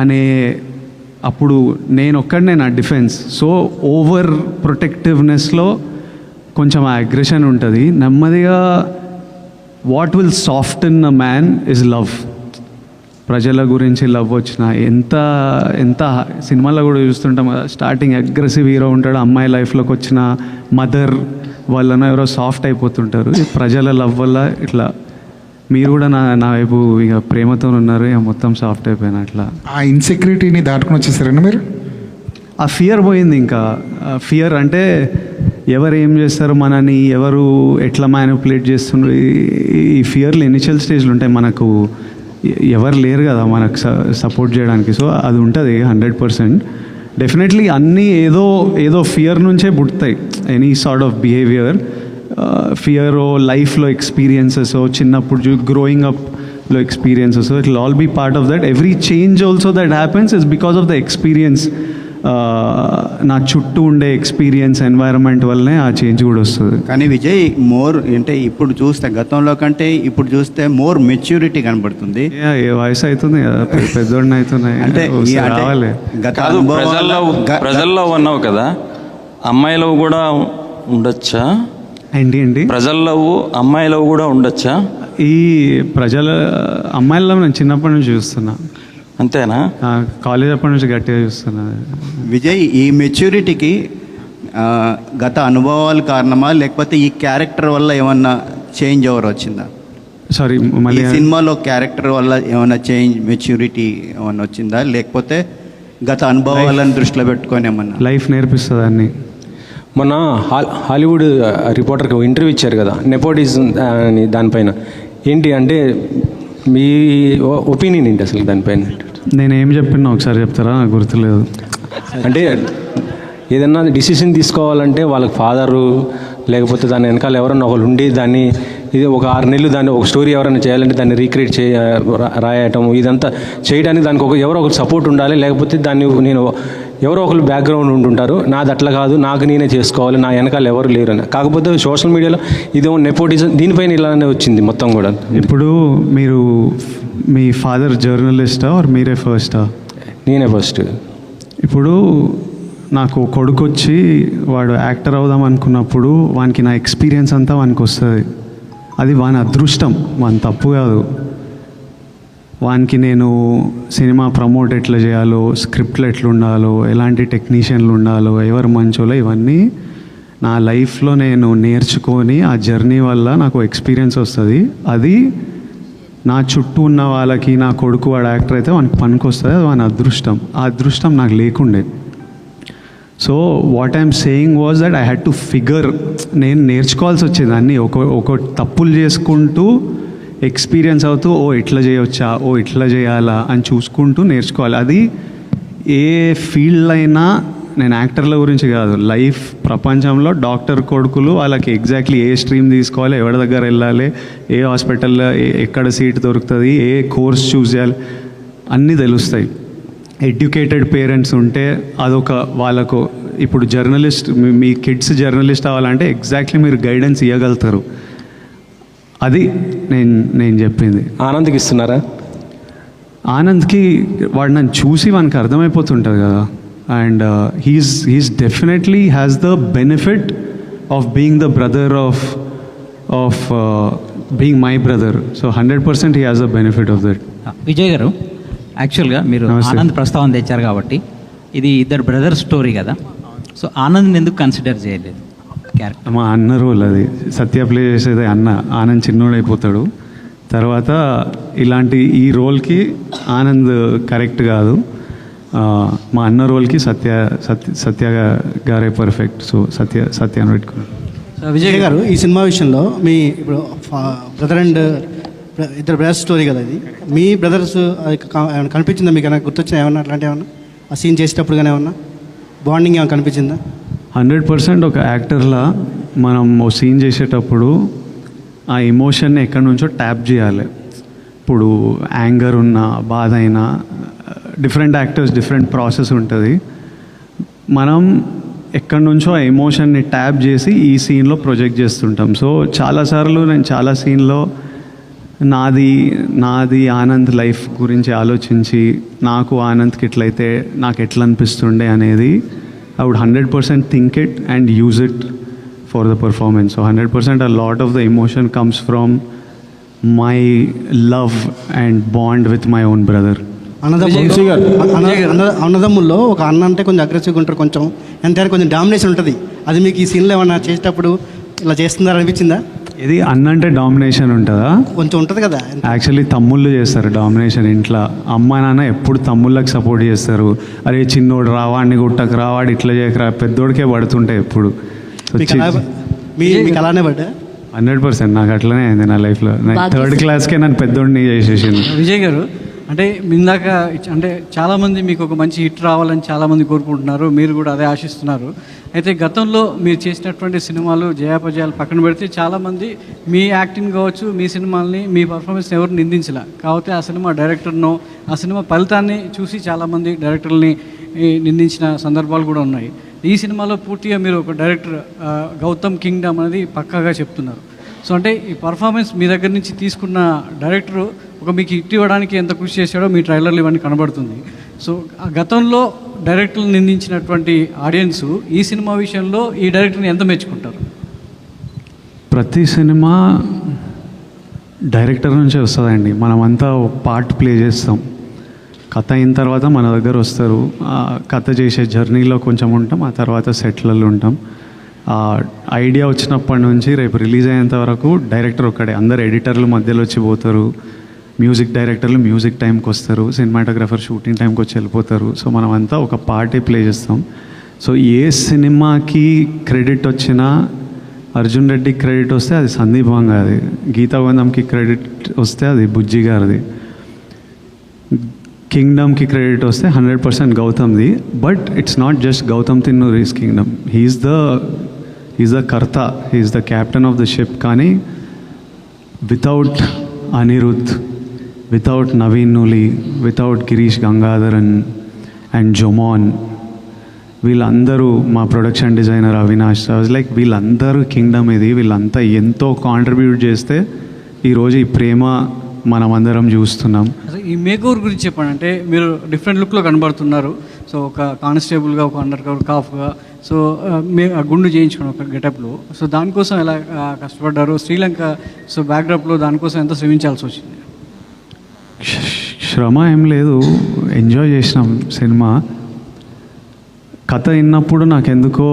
అనే, అప్పుడు నేను ఒక్కడనే నా డిఫెన్స్. సో ఓవర్ ప్రొటెక్టివ్నెస్లో కొంచెం ఆ అగ్రెషన్ ఉంటుంది. నెమ్మదిగా what will soften a man is love. ప్రజల గురించి లవ్ వచ్చిన ఎంత సినిమాలో కూడా చూస్తుంటాం కదా, స్టార్టింగ్ అగ్రెసివ్ హీరో ఉంటాడు, అమ్మాయి లైఫ్లోకి వచ్చిన మదర్ వలన ఎవరో సాఫ్ట్ అయిపోతుంటారు. ప్రజల లవ్ వల్ల ఇట్లా మీరు కూడా నా వైపు ఇక ప్రేమతో ఉన్నారు, ఇక మొత్తం సాఫ్ట్ అయిపోయినా. అట్లా ఆ ఇన్సెక్యూరిటీని దాటుకుని వచ్చేసారండి మీరు? ఆ ఫియర్ పోయింది. ఇంకా ఫియర్ అంటే ఎవరు ఏం చేస్తారు, మనని ఎవరు ఎట్లా మ్యానిపులేట్ చేస్తున్నారు, ఈ ఫియర్లు ఇనిషియల్ స్టేజ్లు ఉంటాయి. మనకు ఎవరు లేరు కదా మనకు సపోర్ట్ చేయడానికి. సో అది ఉంటుంది 100%. డెఫినెట్లీ అన్నీ ఏదో ఫియర్ నుంచే పుడతాయి. Any sort of behaviour, fear లైఫ్లో ఎక్స్పీరియన్సెస్, చిన్నప్పుడు గ్రోయింగ్ అప్లో experiences, it will all be part of that. Every change also that happens is because of the experience. నా చుట్టూ ఉండే ఎక్స్పీరియన్స్, ఎన్వైరన్మెంట్ వల్లనే ఆ చేంజ్ కూడా వస్తుంది. కానీ విజయ్ మోర్ అంటే ఇప్పుడు చూస్తే గతంలో కంటే ఇప్పుడు చూస్తే మోర్ మెచ్యూరిటీ కనబడుతుంది. ఏ వయసు అవుతుంది కదా, పెద్దోడిని అవుతున్నాయి అంటే రావాలి. కాదు, ప్రజల్లో ఉన్నావు కదా, అమ్మాయిలో కూడా ఉండొచ్చా? ఏంటి ప్రజల్లో అమ్మాయిలో కూడా ఉండొచ్చా? ఈ ప్రజల అమ్మాయిల్లో నేను చిన్నప్పటి నుంచి చూస్తున్నా. అంతేనా? కాలేజ్ అప్పటి నుంచి గట్టిగా చూస్తున్నా. విజయ్, ఈ మెచ్యూరిటీకి గత అనుభవాలు కారణమా, లేకపోతే ఈ క్యారెక్టర్ వల్ల ఏమన్నా చేంజ్ ఓవర్ వచ్చిందా? సారీ, మళ్ళీ సినిమాలో క్యారెక్టర్ వల్ల ఏమన్నా చేంజ్, మెచ్యూరిటీ ఏమన్నా వచ్చిందా, లేకపోతే గత అనుభవాలను దృష్టిలో పెట్టుకొని ఏమన్నా? లైఫ్ నేర్పిస్తుంది అన్ని. మొన్న హాలీవుడ్ రిపోర్టర్కి ఇంటర్వ్యూ ఇచ్చారు కదా, నెపోటిజం అని, దానిపైన ఏంటి అంటే మీ ఒపీనియన్ ఏంటి అసలు దానిపైన? నేనేం చెప్పినా ఒకసారి చెప్తారా? నాకు గుర్తులేదు. అంటే ఏదన్నా డిసిషన్ తీసుకోవాలంటే వాళ్ళకి ఫాదరు లేకపోతే దాని వెనకాల ఎవరన్నా ఒకరు ఉండి దాన్ని, ఇది ఒక 6 నెలలు దాన్ని ఒక స్టోరీ ఎవరైనా చేయాలంటే దాన్ని రీక్రియేట్ రాయటం, ఇదంతా చేయడానికి దానికి ఎవరో ఒకరు సపోర్ట్ ఉండాలి. లేకపోతే దాన్ని నేను ఎవరో ఒకరు బ్యాక్గ్రౌండ్ ఉంటుంటారు, నాది అట్లా కాదు, నాకు నేనే చేసుకోవాలి, నా వెనకాల ఎవరు లేరు అని. కాకపోతే సోషల్ మీడియాలో ఇదేమో నెపోటిజం, దీనిపైన ఇలానే వచ్చింది మొత్తం కూడా. ఇప్పుడు మీరు మీ ఫాదర్ జర్నలిస్టా ఆర్ మీరే ఫస్టా? నేనే ఫస్ట్. ఇప్పుడు నాకు కొడుకు వచ్చి వాడు యాక్టర్ అవుదాం అనుకున్నప్పుడు వానికి నా ఎక్స్పీరియన్స్ అంతా వానికి వస్తుంది. అది వాని అదృష్టం, వాని తప్పు కాదు. వానికి నేను సినిమా ప్రమోట్ ఎట్లా చేయాలో, స్క్రిప్ట్లు ఎట్లా ఉండాలో, ఎలాంటి టెక్నీషియన్లు ఉండాలో, ఎవరు మంచోలో, ఇవన్నీ నా లైఫ్లో నేను నేర్చుకొని ఆ జర్నీ వల్ల నాకు ఎక్స్పీరియన్స్ వస్తుంది. అది నా చుట్టూ ఉన్న వాళ్ళకి, నా కొడుకు వాడు యాక్టర్ అయితే వానికి పనికి వస్తుంది, అది వాని అదృష్టం. ఆ అదృష్టం నాకు లేకుండే. So what I'm saying was that I had to figure, నేను నేర్చుకోవాల్సి వచ్చేది అన్నీ. ఒక తప్పులు చేసుకుంటూ ఎక్స్పీరియన్స్ అవుతూ, ఓ ఇట్లా చేయవచ్చా, ఓ ఇట్లా చేయాలా అని చూసుకుంటూ నేర్చుకోవాలి. అది ఏ ఫీల్డ్ అయినా, నేను యాక్టర్ల గురించి కాదు, లైఫ్ ప్రపంచంలో డాక్టర్ కొడుకులు వాళ్ళకి ఎగ్జాక్ట్లీ ఏ స్ట్రీమ్ తీసుకోవాలి, ఎవరి దగ్గర వెళ్ళాలి, ఏ హాస్పిటల్లో ఎక్కడ సీట్ దొరుకుతుంది, ఏ కోర్స్ చూస్ చేయాలి, అన్నీ తెలుస్తాయి. ఎడ్యుకేటెడ్ పేరెంట్స్ ఉంటే అదొక వాళ్ళకు. ఇప్పుడు జర్నలిస్ట్, మీ కిడ్స్ జర్నలిస్ట్ అవ్వాలంటే ఎగ్జాక్ట్లీ మీరు గైడెన్స్ ఇవ్వగలుగుతారు. అది నేను చెప్పింది. ఆనంద్కి ఇస్తున్నారా? ఆనంద్కి వాడు నన్ను చూసి వానికి అర్థమైపోతుంటుంది కదా. And he's definitely has the benefit of being the brother of being my brother. So 100% he has the benefit of that. Vijay గారు, యాక్చువల్గా మీరు ఆనంద్ ప్రస్తావన తెచ్చారు కాబట్టి ఇది ఇద్దరు బ్రదర్ స్టోరీ కదా, సో ఆనంద్ని ఎందుకు కన్సిడర్ చేయలేదు క్యారెక్టర్? మా అన్న రోల్ అది. సత్య ప్లే చేసేది అన్న. ఆనంద్ చిన్నోడైపోతాడు తర్వాత. ఈ రోల్కి ఆనంద్ కరెక్ట్ కాదు. మా అన్న రోల్కి సత్య గారే పర్ఫెక్ట్. సో సత్య అని పెట్టుకున్నాను. విజయ్ గారు, ఈ సినిమా విషయంలో మీ ఇప్పుడు బ్రదర్ అండ్ ఇద్దరు బ్రదర్స్ స్టోరీ కదా ఇది, మీ బ్రదర్స్ ఏమైనా కనిపించిందా మీకు? ఏమైనా గుర్తొచ్చినా ఏమన్నా అట్లాంటి ఏమన్నా ఆ సీన్ చేసేటప్పుడు కానీ ఏమన్నా బాండింగ్ ఏమైనా కనిపించిందా? 100% ఒక యాక్టర్లా మనం ఓ సీన్ చేసేటప్పుడు ఆ ఎమోషన్ని ఎక్కడి నుంచో ట్యాప్ చేయాలి. ఇప్పుడు యాంగర్ ఉన్న, బాధ అయినా, డిఫరెంట్ యాక్టర్స్ డిఫరెంట్ ప్రాసెస్ ఉంటుంది. మనం ఎక్కడి నుంచో ఆ ఎమోషన్ని ట్యాప్ చేసి ఈ సీన్లో ప్రొజెక్ట్ చేస్తుంటాం. సో చాలాసార్లు నేను చాలా సీన్లో నాది ఆనంద్ లైఫ్ గురించి ఆలోచించి నాకు ఆనంద్కి ఎట్లయితే నాకు ఎట్లా అనిపిస్తుండే అనేది I would 100% think it and use it for the performance. So 100% a lot of the emotion comes from my love and bond with my own brother. అన్నదమ్ముల్లో ఒక అన్న అంటే కొంచెం అగ్రెసివ్గా ఉంటారు, కొంచెం ఎంతైనా కొంచెం డామినేషన్ ఉంటుంది. అది మీకు ఈ సీన్లో ఏమన్నా చేసేటప్పుడు ఇలా చేస్తున్నారా అనిపించిందా? ఇది అన్న అంటే డామినేషన్ ఉంటుందా? కొంచెం ఉంటుంది కదా. యాక్చువల్లీ తమ్ముళ్ళు చేస్తారు డామినేషన్ ఇంట్లో. అమ్మ నాన్న ఎప్పుడు తమ్ముళ్ళకి సపోర్ట్ చేస్తారు. అరే చిన్నోడు రావాడిని గుట్టకు రావాడు ఇట్లా చేయకరా, పెద్దోడికే పడుతుంటాయి ఎప్పుడు. మీకు అలానే పడ్డా? 100% నాకు అట్లనే అయింది నా లైఫ్లో. 3rd క్లాస్కే నన్ను పెద్దోడిని చేసేసింది. విజయ్ గారు, అంటే ఇందాక అంటే చాలామంది మీకు ఒక మంచి హిట్ రావాలని చాలామంది కోరుకుంటున్నారు, మీరు కూడా అదే ఆశిస్తున్నారు. అయితే గతంలో మీరు చేసినటువంటి సినిమాలు జయాపజయాలు పక్కన పెడితే చాలామంది మీ యాక్టింగ్ కావచ్చు, మీ సినిమాల్ని, మీ పర్ఫార్మెన్స్ని ఎవరు నిందించలే. కాకపోతే ఆ సినిమా డైరెక్టర్నో ఆ సినిమా ఫలితాన్ని చూసి చాలామంది డైరెక్టర్ని నిందించిన సందర్భాలు కూడా ఉన్నాయి. ఈ సినిమాలో పూర్తిగా మీరు ఒక డైరెక్టర్ గౌతమ్ కింగ్డమ్ అనేది పక్కాగా చెప్తున్నారు. సో అంటే ఈ పర్ఫార్మెన్స్ మీ దగ్గర నుంచి తీసుకున్న డైరెక్టరు ఒక మీకు హిట్ ఇవ్వడానికి ఎంత కృషి చేశాడో మీ ట్రైలర్లు ఇవన్నీ కనబడుతుంది. సో ఆ గతంలో డైరెక్టర్లు నిందించినటువంటి ఆడియన్స్ ఈ సినిమా విషయంలో ఈ డైరెక్టర్ని ఎంత మెచ్చుకుంటారు? ప్రతి సినిమా డైరెక్టర్ నుంచే వస్తుందండి. మనమంతా పార్ట్ ప్లే చేస్తాం. కథ అయిన తర్వాత మన దగ్గర వస్తారు. కథ చేసే జర్నీలో కొంచెం ఉంటాం, ఆ తర్వాత సెట్లలో ఉంటాం. ఐడియా వచ్చినప్పటి నుంచి రేపు రిలీజ్ అయ్యేంత వరకు డైరెక్టర్ ఒక్కడే. అందరు ఎడిటర్లు మధ్యలో వచ్చి పోతారు, మ్యూజిక్ డైరెక్టర్లు మ్యూజిక్ టైంకి వస్తారు, సినిమాటోగ్రఫర్ షూటింగ్ టైంకి వచ్చి వెళ్ళిపోతారు. సో మనమంతా ఒక పార్టీ ప్లే చేస్తాం. సో ఏ సినిమాకి క్రెడిట్ వచ్చినా, అర్జున్ రెడ్డికి క్రెడిట్ వస్తే అది సందీప్ వంగాది, గీతా గోవిందంకి క్రెడిట్ వస్తే అది బుజ్జి గారిది, కింగ్డమ్కి క్రెడిట్ వస్తే 100% గౌతమ్ది. But it's not just Gautam Tinnanuri's Kingdom. He's the కర్త, he's the captain of the ship. కానీ without Anirudh, without Naveen Nooli, without Girish Gangadharan and Jomon, వీళ్ళందరూ, మా ప్రొడక్షన్ డిజైనర్ అవినాష్, లైక్ వీళ్ళందరూ కింగ్డమ్ ఇది. వీళ్ళంతా ఎంతో కాంట్రిబ్యూట్ చేస్తే ఈరోజు ఈ ప్రేమ మనమందరం చూస్తున్నాం. ఈ మేకోవర్ గురించి చెప్పండి. అంటే మీరు డిఫరెంట్ లుక్లో కనబడుతున్నారు. సో ఒక కానిస్టేబుల్గా, ఒక అండర్ కవర్ కాఫ్గా, సో గుండు చేయించుకుని ఒక గెటప్లో. సో దానికోసం ఎలా కష్టపడ్డారు? శ్రీలంక సో బ్యాక్డ్రాప్లో దానికోసం ఎంత శ్రమించాల్సి వచ్చింది? శ్రమ ఏం లేదు, ఎంజాయ్ చేసినాం సినిమా. కథ విన్నప్పుడు నాకెందుకో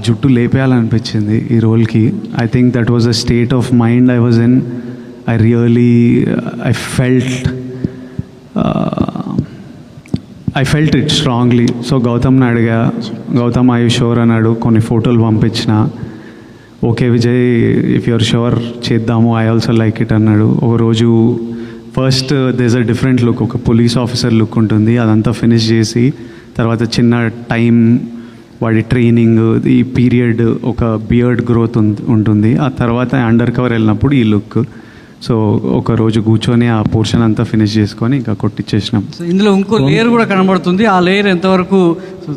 జుట్టు లేపేయాలనిపించింది ఈ రోల్కి. I think that was a state of mind I was in. I felt it strongly. So గౌతమ్ని అడిగా, గౌతమ్ ఐ యు షూర్ అన్నాడు. కొన్ని ఫోటోలు పంపించిన. Okay Vijay, if you're sure చేద్దాము, ఐ ఆల్సో లైక్ ఇట్ అన్నాడు. ఒకరోజు first this a different look, ఒక పోలీస్ ఆఫీసర్ లుక్ ఉంటుంది, అదంతా ఫినిష్ చేసి తర్వాత చిన్న టైం వాడి ట్రైనింగ్, ఈ పీరియడ్, ఒక బియర్డ్ గ్రోత్ ఉంటుంది. ఆ తర్వాత అండర్ కవర్ వెళ్ళినప్పుడు ఈ లుక్. సో ఒక రోజు కూర్చొని ఆ పోర్షన్ అంతా ఫినిష్ చేసుకొని ఇంకా కొట్టించేసినాం. సో ఇందులో ఇంకో లేయర్ కూడా కనబడుతుంది. ఆ లేయర్ ఎంతవరకు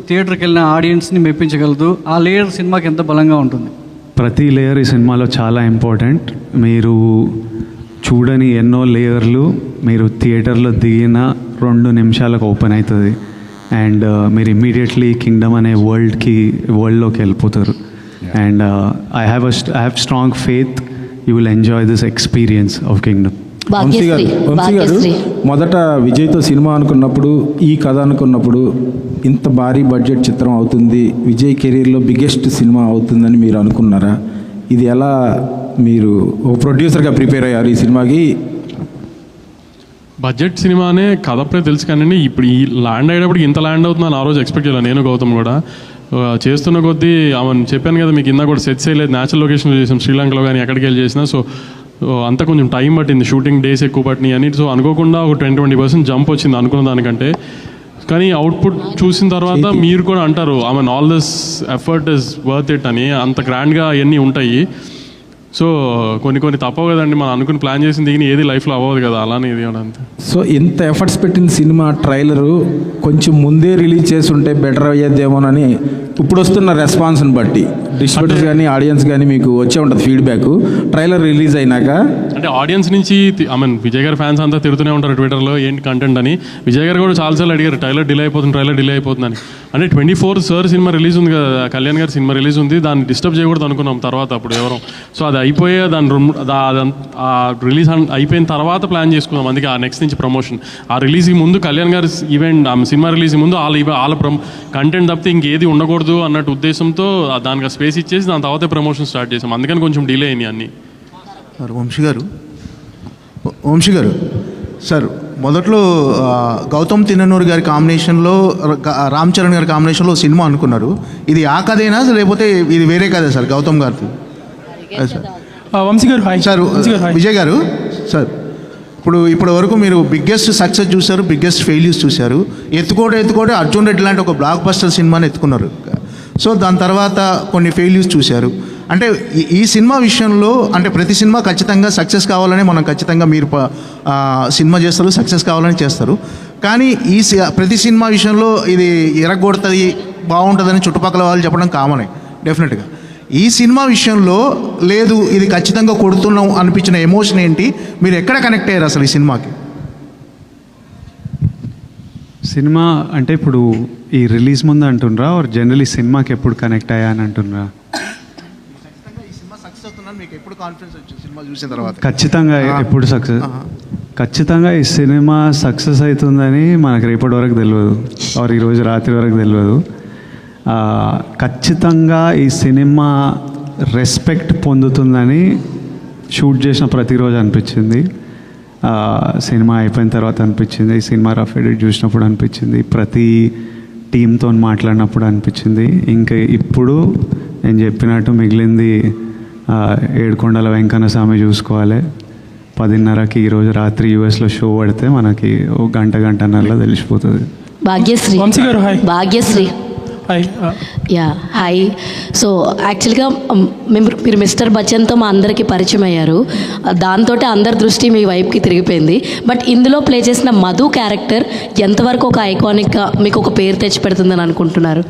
థియేటర్కి వెళ్ళిన ఆడియన్స్ని మెప్పించగలదు? ఆ లేయర్ సినిమాకి ఎంత బలంగా ఉంటుంది? ప్రతి లేయర్ ఈ సినిమాలో చాలా ఇంపార్టెంట్. మీరు చూడని ఎన్నో లేయర్లు మీరు థియేటర్లో దిగిన 2 నిమిషాలకు ఓపెన్ అవుతుంది. అండ్ మీరు ఇమ్మీడియట్లీ కింగ్డమ్ అనే వరల్డ్లోకి వెళ్ళిపోతారు. And I have strong faith you will enjoy this experience of Kingdom. Vamsi garu, మొదట విజయ్తో సినిమా అనుకున్నప్పుడు, ఈ కథ అనుకున్నప్పుడు ఇంత భారీ బడ్జెట్ చిత్రం అవుతుంది, విజయ్ కెరీర్లో బిగ్గెస్ట్ సినిమా అవుతుందని మీరు అనుకున్నారా? ఇది ఎలా మీరు ఒక ప్రొడ్యూసర్గా ప్రిపేర్ అయ్యారు ఈ సినిమాకి? బడ్జెట్ సినిమానే కథ అప్పుడే తెలుసు కానీ ఇప్పుడు ఈ ల్యాండ్ అయ్యేటప్పుడు ఇంత ల్యాండ్ అవుతుందని ఆ రోజు ఎక్స్పెక్ట్ చేయాలి నేను గౌతమ్ కూడా. చేస్తున్న కొద్దీ ఆమెను చెప్పాను కదా మీకు ఇందా కూడా సెట్స్ వేయలేదు, న్యాచురల్ లొకేషన్లో చేసాం శ్రీలంకలో కానీ ఎక్కడికి వెళ్ళి చేసినా. సో అంతా కొంచెం టైం పట్టింది, షూటింగ్ డేస్ ఎక్కువ పట్టినాయి అని. సో అనుకోకుండా ఒక 20% జంప్ వచ్చింది అనుకున్న దానికంటే. కానీ అవుట్పుట్ చూసిన తర్వాత మీరు కూడా అంటారు I mean all this effort is worth it అని. అంత గ్రాండ్గా అవన్నీ ఉంటాయి. సో కొన్ని తప్పవు కదండి, మనం అనుకుని ప్లాన్ చేసింది దిగిన ఏది లైఫ్లో అవ్వదు కదా, అలానే ఇది అంతే. సో ఇంత ఎఫర్ట్స్ పెట్టిన సినిమా ట్రైలరు కొంచెం ముందే రిలీజ్ చేసి ఉంటే బెటర్ అయ్యేదేమోనని ఇప్పుడు వస్తున్న రెస్పాన్స్ని బట్టి డిస్ట్రిబ్యూటర్స్ కానీ ఆడియన్స్ కానీ మీకు వచ్చే ఉంటుంది ఫీడ్బ్యాక్ ట్రైలర్ రిలీజ్ అయినాక. అంటే ఆడియన్స్ నుంచి ఐ మీన్ విజయ్ గారి ఫ్యాన్స్ అంతా తిరుగుతూనే ఉంటారు ట్విట్టర్లో ఏంటి కంటెంట్ అని. విజయ్ గారు కూడా చాలాసార్లు అడిగారు ట్రైలర్ డిలే అయిపోతుందని. అంటే 24 సార్ సినిమా రిలీజ్ ఉంది కదా, కళ్యాణ్ గారి సినిమా రిలీజ్ ఉంది, దాన్ని డిస్టర్బ్ చేయకూడదు అనుకున్నాం తర్వాత అప్పుడు ఎవరు. సో అది అయిపోయే దాని రిలీజ్ అయిపోయిన తర్వాత ప్లాన్ చేసుకున్నాం. అందుకే ఆ నెక్స్ట్ నుంచి ప్రమోషన్. ఆ రిలీజ్కి ముందు కళ్యాణ్ గారి ఈవెంట్ సినిమా రిలీజ్ ముందు వాళ్ళ కంటెంట్ తప్పితే ఇంకేది ఉండకూడదు అన్నట్టు ఉద్దేశంతో దానికి స్పేస్ ఇచ్చేసి దాని తర్వాత ప్రమోషన్ స్టార్ట్ చేసాం. అందుకని కొంచెం డిలే అయినాయి అన్నీ. వంశీ గారు సార్, మొదట్లో గౌతమ్ తిన్ననూరు గారి కాంబినేషన్లో రామ్ చరణ్ గారి కాంబినేషన్లో సినిమా అనుకున్నారు. ఇది ఆ కథేనా లేకపోతే ఇది వేరే కథే సార్ గౌతమ్ గారిది? వంశీ గారు సార్, విజయ్ గారు సార్, ఇప్పటి వరకు మీరు బిగ్గెస్ట్ సక్సెస్ చూశారు, బిగ్గెస్ట్ ఫెయిల్యూర్స్ చూశారు. ఎత్తుకోటే అర్జున్ రెడ్డి లాంటి ఒక బ్లాక్ బస్టర్ సినిమాని ఎత్తుకున్నారు. సో దాని తర్వాత కొన్ని ఫెయిల్యూర్స్ చూశారు. అంటే ఈ సినిమా విషయంలో అంటే ప్రతి సినిమా ఖచ్చితంగా సక్సెస్ కావాలని మనం ఖచ్చితంగా మీరు సినిమా చేస్తారు, సక్సెస్ కావాలని చేస్తారు. కానీ ప్రతి సినిమా విషయంలో ఇది ఎరగొడుతుంది బాగుంటుందని చుట్టుపక్కల వాళ్ళు చెప్పడం కామనే డెఫినెట్గా. ఈ సినిమా విషయంలో లేదు ఇది ఖచ్చితంగా కొడుతున్నాం అనిపించిన ఎమోషన్ ఏంటి? మీరు ఎక్కడ కనెక్ట్ అయ్యారు అసలు ఈ సినిమాకి? సినిమా అంటే ఇప్పుడు ఈ రిలీజ్ ముందు అంటుండ్రా ఆర్ జనరలీ సినిమాకి ఎప్పుడు కనెక్ట్ అయ్యా అని అంటుండ్రా? ఖచ్చితంగా ఎప్పుడు ఖచ్చితంగా ఈ సినిమా సక్సెస్ అవుతుందని మనకు రేపటి వరకు తెలియదు, ఆర్ ఈరోజు రాత్రి వరకు తెలియదు. ఖచ్చితంగా ఈ సినిమా రెస్పెక్ట్ పొందుతుందని షూట్ చేసిన ప్రతిరోజు అనిపించింది. సినిమా అయిపోయిన తర్వాత అనిపించింది, ఈ సినిమా రఫ్ ఎడిట్ చూసినప్పుడు అనిపించింది, ప్రతి టీంతో మాట్లాడినప్పుడు అనిపించింది. ఇంకా ఇప్పుడు నేను చెప్పినట్టు మిగిలింది ఏడుకొండల వెంకన్న స్వామి చూసుకోవాలి. 10:30కి ఈరోజు రాత్రి యూఎస్లో షో పడితే మనకి ఒక గంటన్నరలో తెలిసిపోతుంది. Bhagyashree yeah hi. సో యాక్చువల్గా మీరు మిస్టర్ బచ్చన్తో మా అందరికీ పరిచయం అయ్యారు, దాంతో అందరి దృష్టి మీ వైపుకి తిరిగిపోయింది. బట్ ఇందులో ప్లే చేసిన మధు క్యారెక్టర్ ఎంతవరకు ఒక ఐకానిక్గా మీకు ఒక పేరు తెచ్చిపెడుతుందని అనుకుంటున్నారు?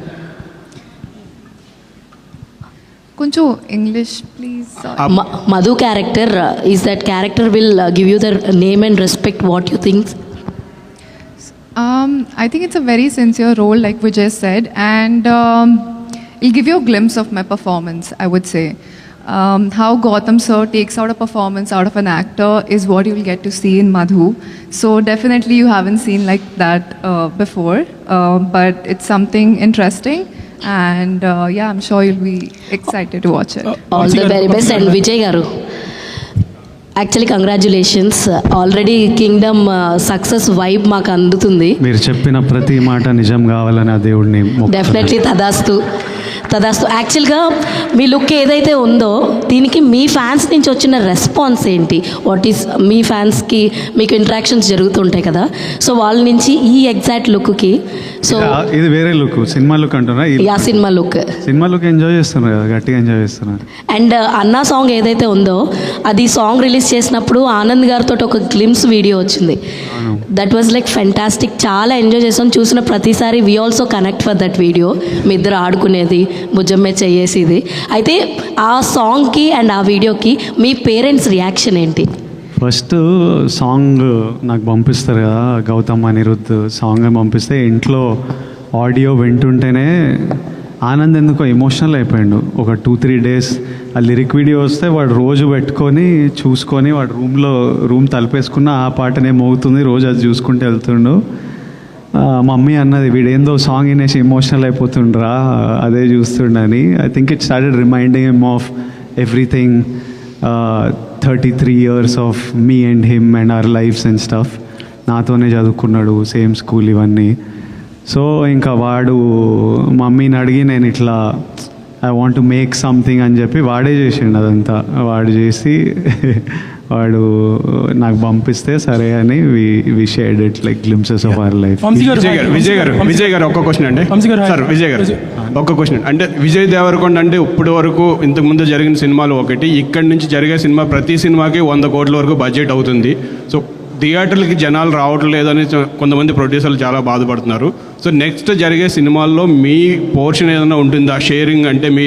కొంచెం English please. Madhu character is that character will give you the name and respect, what you think? I think it's a very sincere role, like Vijay said, and it'll give you a glimpse of my performance, I would say. How Gautam sir takes out a performance out of an actor is what you will get to see in Madhu. So definitely you haven't seen like that before, but it's something interesting, and yeah, I'm sure you'll be excited to watch it. All the very best. And Vijay garu, actually congratulations, already Kingdom success vibe మాకు అందుతుంది. మీరు చెప్పిన ప్రతి మాట నిజం కావాలని ఆ దేవుడిని డెఫినెట్లీ తదాస్తు. యాక్చువల్గా మీ లుక్ ఏదైతే ఉందో దీనికి మీ ఫ్యాన్స్ నుంచి వచ్చిన రెస్పాన్స్ ఏంటి? వాట్ ఈస్ మీ ఫ్యాన్స్కి మీకు ఇంటరాక్షన్స్ జరుగుతుంటాయి కదా, సో వాళ్ళ నుంచి ఈ ఎగ్జాక్ట్ లుక్కి. సో ఇది వేరే లుక్, సినిమా లుక్ అంటున్నా? సినిమా లుక్ ఎంజాయ్ చేస్తున్నారు కదా, గట్టిగా ఎంజాయ్ చేస్తున్నారు. అండ్ అన్నా సాంగ్ ఏదైతే ఉందో అది సాంగ్ రిలీజ్ చేసినప్పుడు ఆనంద్ గారితో ఒక గ్లిమ్స్ వీడియో వచ్చింది. దట్ వాజ్ లైక్ ఫెంటాస్టిక్, చాలా ఎంజాయ్ చేసాం. చూసిన ప్రతిసారి we also connect for that video, మీ ఇద్దరు ఆడుకునేది, భుజమ్మే చేసేది. అయితే ఆ సాంగ్కి అండ్ ఆ వీడియోకి మీ పేరెంట్స్ రియాక్షన్ ఏంటి? ఫస్ట్ సాంగ్ నాకు పంపిస్తారు కదా, గౌతమ్ అనిరుద్ధ్ సాంగ్ పంపిస్తే ఇంట్లో ఆడియో వింటుంటేనే ఆనంద్ ఎందుకో ఎమోషనల్ అయిపోయాడు. ఒక 2-3 డేస్ ఆ లిరిక్ వీడియో వస్తే వాడు రోజు పెట్టుకొని చూసుకొని వాడు రూమ్ తలుపేసుకున్న ఆ పాటనే మోగుతుంది, రోజు అది చూసుకుంటూ వెళ్తుండు. మమ్మీ అన్నది వీడేందో సాంగ్ వినేసి ఎమోషనల్ అయిపోతుండ్రా అదే చూస్తుండని. I think it started reminding him of everything, 33 years of me and him and our lives and stuff. నాతోనే చదువుకున్నాడు, సేమ్ స్కూల్ ఇవన్నీ. సో ఇంకా వాడు మమ్మీని అడిగి నేను ఇట్లా I want to make something అని చెప్పి వాడే చేసిండు అదంతా. వాడు చేసి వాడు నాకు పంపిస్తే సరే అని we shared it like glimpses of our life. Vijay garu ఒక్క క్వశ్చన్ అండి సార్. విజయ్ గారు ఒక్క క్వశ్చన్ అంటే విజయ్ దేవరకొండ అంటే ఇప్పటి వరకు ఇంతకుముందు జరిగిన సినిమాలు ఒకటి, ఇక్కడి నుంచి జరిగే సినిమా ప్రతి సినిమాకి 100 కోట్ల వరకు బడ్జెట్ అవుతుంది. సో థియేటర్లకి జనాలు రావట్లేదని కొంతమంది ప్రొడ్యూసర్లు చాలా బాధపడుతున్నారు. సో నెక్స్ట్ జరిగే సినిమాల్లో మీ పోర్షన్ ఏదైనా ఉంటుందా? షేరింగ్ అంటే మీ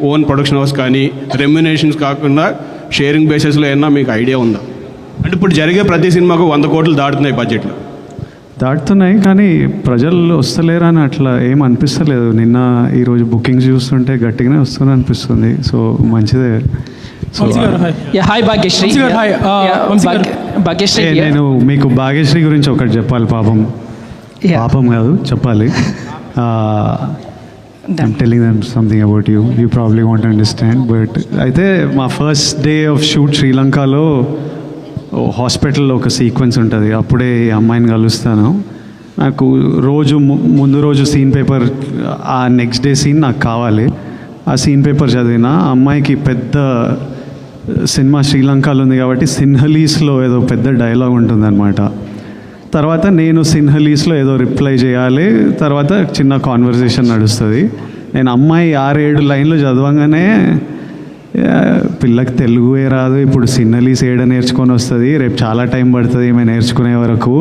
ఓన్ ప్రొడక్షన్ హౌస్ కానీ రెమ్యునేషన్స్ కాకుండా షేరింగ్ బేసిస్లో ఏమన్నా మీకు ఐడియా ఉందా? అంటే ఇప్పుడు జరిగే ప్రతి సినిమాకు 100 కోట్లు దాటుతున్నాయి బడ్జెట్లో. దాటుతున్నాయి కానీ ప్రజలు వస్తలేరు అని అట్లా ఏం అనిపిస్తలేదు. నిన్న ఈరోజు బుకింగ్స్ చూస్తుంటే గట్టిగానే వస్తుంది అనిపిస్తుంది. సో మంచిదే. నేను మీకు భాగ్యశ్రీ గురించి ఒకటి చెప్పాలి. పాపం కాదు చెప్పాలి. I'm telling them something about you. You probably won't understand. But అయితే మా ఫస్ట్ డే ఆఫ్ షూట్ శ్రీలంకలో హాస్పిటల్లో ఒక సీక్వెన్స్ ఉంటుంది. అప్పుడే ఈ అమ్మాయిని కలుస్తాను. నాకు ముందు రోజు సీన్ పేపర్, ఆ నెక్స్ట్ డే సీన్ నాకు కావాలి. ఆ సీన్ పేపర్ చదివిన అమ్మాయికి పెద్ద సినిమా శ్రీలంకలో ఉంది కాబట్టి సిన్హలీస్లో ఏదో పెద్ద డైలాగ్ ఉంటుందన్నమాట. తర్వాత నేను సిన్హలీస్లో ఏదో రిప్లై చేయాలి. తర్వాత చిన్న కాన్వర్జేషన్ నడుస్తుంది. నేను అమ్మాయి 6-7 లైన్లు చదవంగానే పిల్లకి తెలుగుయే రాదు, ఇప్పుడు సిన్హలీస్ ఏడ నేర్చుకొని వస్తుంది, రేపు చాలా టైం పడుతుంది ఆమె నేర్చుకునే వరకు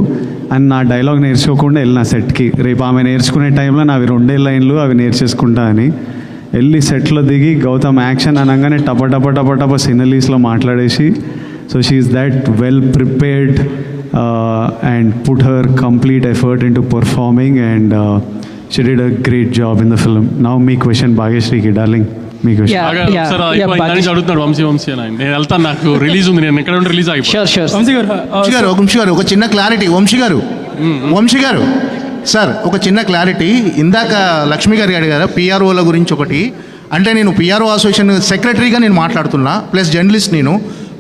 అని నా డైలాగ్ నేర్చుకోకుండా వెళ్ళిన సెట్కి. రేపు ఆమె నేర్చుకునే టైంలో నావి 2 లైన్లు అవి నేర్చేసుకుంటా అని వెళ్ళి సెట్లో దిగి గౌతమ్ యాక్షన్ అనగానే టప సిన్హలీస్లో మాట్లాడేసి, so she is that well prepared and put her complete effort into performing and she did a great job in the film. Now me question Bhagyashree ki darling, me question. Sir అడుగుతున్నాడు వంశీ అని. నేను వెళ్తాను, నాకు release ఉంది, నేను ఎక్కడ release ఒక చిన్న క్లారిటీ. వంశీ గారు సార్ ఒక చిన్న క్లారిటీ. ఇందాక లక్ష్మి గారు అడిగారు పిఆర్ఓల గురించి ఒకటి. అంటే నేను పిఆర్ఓ అసోసియేషన్ సెక్రటరీగా నేను మాట్లాడుతున్నా, ప్లస్ జర్నలిస్ట్ నేను.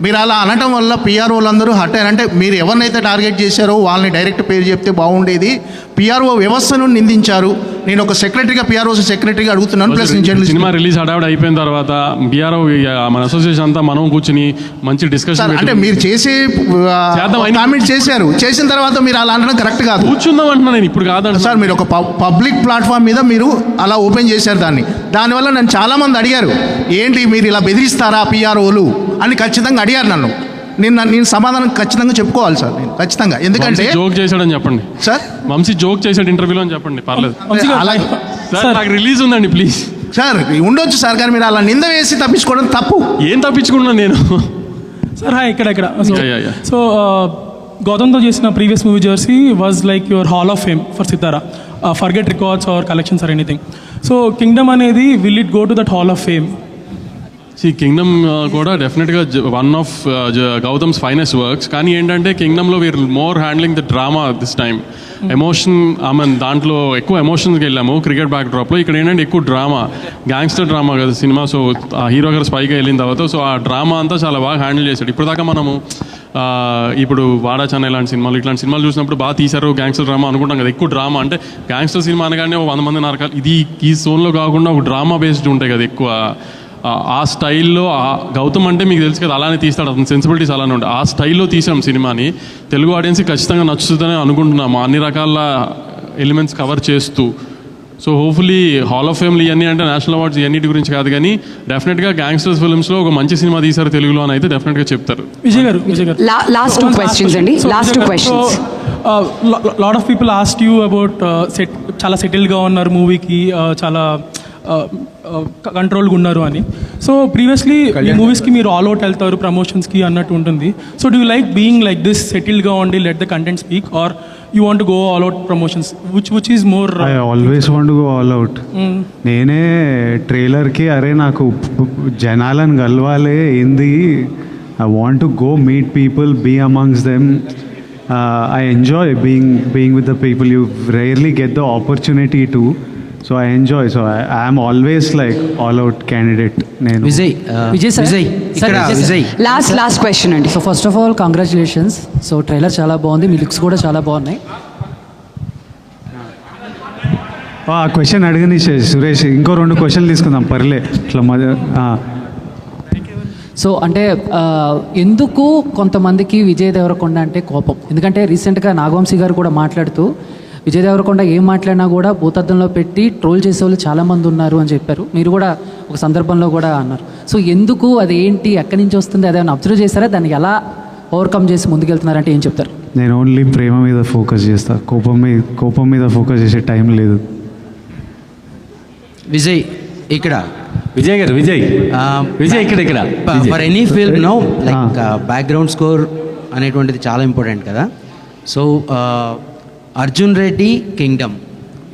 మీరు అలా అనటం వల్ల పిఆర్ఓలు అందరూ హట్ అయ్యారు. అంటే మీరు ఎవరినైతే టార్గెట్ చేశారో వాళ్ళని డైరెక్ట్ పేరు చెప్తే బాగుండేది. పిఆర్ఓ వ్యవస్థను నిందించారు. నేను ఒక సెక్రటరీగా పిఆర్ఓ సెక్రటరీగా అడుగుతున్నాను. ప్లస్ సినిమా రిలీజ్ హడావిడి అయిపోయిన తర్వాత పిఆర్ఓ మన అసోసియేషన్ అంతా మనం కూర్చుని మంచి డిస్కషన్ అంటే మీరు చేసే కామెంట్ చేశారు. చేసిన తర్వాత మీరు అలా అనడం కరెక్ట్ కాదు. కూర్చుందాం అంటున్నా నేను, ఇప్పుడు కాదండి సార్. మీరు ఒక పబ్లిక్ ప్లాట్ఫామ్ మీద మీరు అలా ఓపెన్ చేశారు దానివల్ల నన్ను చాలామంది అడిగారు, ఏంటి మీరు ఇలా బెదిరిస్తారా పిఆర్ఓలు అని ఖచ్చితంగా అడిగారు నన్ను. నేను సమాధానం ఖచ్చితంగా చెప్పుకోవాలి సార్, నేను ఖచ్చితంగా. ఎందుకంటే జోక్ చేశాడని చెప్పండి సార్. వంశీ జోక్ చేశాడు ఇంటర్వ్యూలో అని చెప్పండి, పర్లేదు. సార్ నాకు రిలీజ్ ఉందండి ప్లీజ్. సార్ ఉండొచ్చు సార్, కానీ మీరు అలా నింద వేసి తప్పించుకోవడం తప్పు. ఏం తప్పించుకున్నాను నేను సార్? ఇక్కడ సో గౌతమ్తో చేసిన previous movie Jersey was like your hall of fame for Sithara. Forget records or collections or anything. So Kingdom అనేది will it go to that hall of fame? Kingdom కూడా డెఫినెట్గా one of Gautam's finest works. కానీ ఏంటంటే కింగ్డమ్లో we're more handling the drama this time. Emotion, దాంట్లో ఎక్కువ ఎమోషన్స్కి వెళ్ళాము cricket back డ్రాప్లో. ఇక్కడ ఏంటంటే ఎక్కువ డ్రామా, గ్యాంగ్స్టర్ డ్రామా కదా సినిమా. సో ఆ హీరో గారు స్పైగా వెళ్ళిన తర్వాత సో ఆ డ్రామా అంతా చాలా బాగా హ్యాండిల్ చేశాడు. ఇప్పుడు దాకా మనము ఇప్పుడు వాడా చెన్నై ఇలాంటి సినిమాలు చూసినప్పుడు బాగా తీశారు గ్యాంగ్స్టర్ డ్రామా అనుకుంటాం కదా. ఎక్కువ డ్రామా అంటే గ్యాంగ్స్టర్ సినిమా అనగానే 100 మంది నరకాలి, ఇది ఈ జోన్లో కాకుండా ఒక డ్రామా బేస్డ్ ఉంటాయి కదా ఎక్కువ. ఆ స్టైల్లో గౌతమ్ అంటే మీకు తెలుసు కదా, అలానే తీస్తాడు, అతని సెన్సిబిలిటీస్ అలానే ఉంటాయి. ఆ స్టైల్లో తీసాం సినిమాని. తెలుగు ఆడియన్స్కి ఖచ్చితంగా నచ్చుతుందని అనుకుంటున్నాము, అన్ని రకాల ఎలిమెంట్స్ కవర్ చేస్తూ. సో హోప్ఫుల్లీ హాల్ ఆఫ్ ఫేమ్లు ఇవన్నీ అంటే నేషనల్ అవార్డ్స్ ఇవన్నిటి గురించి కాదు, కానీ డెఫినెట్గా గ్యాంగ్స్టర్స్ ఫిల్మ్స్లో ఒక మంచి సినిమా తీశారు తెలుగులో అని అయితే డెఫినెట్గా చెప్తారు. విజయ్ గారు లాస్ట్ 2 questions అండి. Last 2 questions. Lot of people asked you about చాలా సెటిల్గా ఉన్నారు మూవీకి, చాలా కంట్రోల్గా ఉన్నారు అని. సో ప్రీవియస్లీ ఈ మూవీస్కి మీరు ఆల్ అవుట్ వెళ్తారు ప్రమోషన్స్కి అన్నట్టు ఉంటుంది. So do you like being like this సెటిల్డ్గా ఉండి let the content speak, or you want to go all out promotions? Which is more? I always want to go all out. నేనే ట్రైలర్కి అరే నాకు జనాలను కలవాలి ఏంది, I want to go meet people, be amongst them. I enjoy being with the people. You rarely get the opportunity to. So I enjoy. So I'm always like all out candidate నేను. Vijay last question అండి. So first of all congratulations. So trailer చాలా బాగుంది, మీ looks కూడా చాలా బాగున్నాయి. ఆ question అడిగని Suresh, ఇంకో 2 క్వశ్చన్లు తీసుకుందాం పర్లే ఇట్లా సో అంటే ఎందుకు కొంతమందికి విజయ్ దేవరకొండ అంటే కోపం? ఎందుకంటే రీసెంట్గా నాగవంశీ గారు కూడా మాట్లాడుతూ విజయ్ దేవరకొండ ఏం మాట్లాడినా కూడా భూతద్దంలో పెట్టి ట్రోల్ చేసే వాళ్ళు చాలామంది ఉన్నారు అని చెప్పారు. మీరు కూడా ఒక సందర్భంలో కూడా అన్నారు. సో ఎందుకు, అది ఏంటి, ఎక్కడి నుంచి వస్తుంది, అదేమైనా అబ్జర్వ్ చేస్తారా? దాన్ని ఎలా ఓవర్కమ్ చేసి ముందుకెళ్తున్నారంటే ఏం చెప్తారు? నేను ఓన్లీ ప్రేమ మీద ఫోకస్ చేస్తా, కోపం మీద ఫోకస్ చేసే టైం లేదు. విజయ్ ఇక్కడ విజయ్ గారు, విజయ్ ఇక్కడ for any film no like background score అనేటువంటిది చాలా ఇంపార్టెంట్ కదా. So Arjun Reddy Kingdom,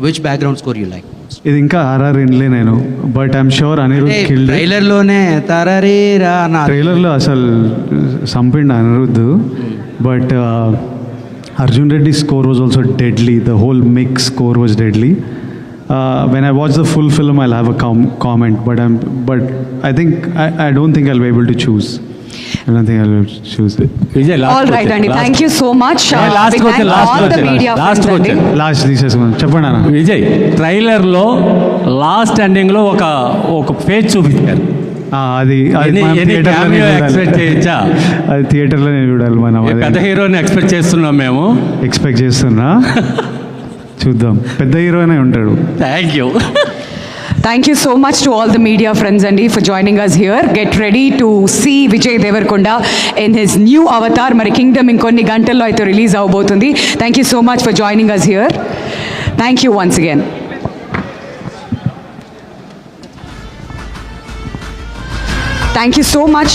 which background score you like? ఇది ఇంకా ఆర్ఆర్ వినలే నేను, but I'm sure Anirudh killed. ట్రైలర్లోనే తారారీరా ట్రైలర్లో అసలు సంపిండి Anirudh, but Arjun Reddy score was also deadly. The whole mix score was deadly. When I watch the full film, I'll have a comment, but I think I don't think I'll be able to choose. I don't think I'll be able to choose it. Vijay, All right, Andy. Thank you so much. Last తీసేసుకున్నాను. చెప్పండి అన్న. విజయ్, ట్రైలర్లో last ఎండింగ్లో ఒక page చూపించారు. అది థియేటర్లో నేను చూడాలి. మనం పెద్ద హీరోని ఎక్స్పెక్ట్ చేస్తున్నాం మేము. ఎక్స్పెక్ట్ చేస్తున్నా, చూద్దాం. పెద్ద హీరోనే ఉంటాడు. Thank you. Thank you so much to all the media friends, Andy, for joining us here. Get ready to see Vijay Devarkonda in his new avatar. Mari Kingdom inkonni gantallo aithe release avbotundi. Thank you so much for joining us here. Thank you once again. Thank you so much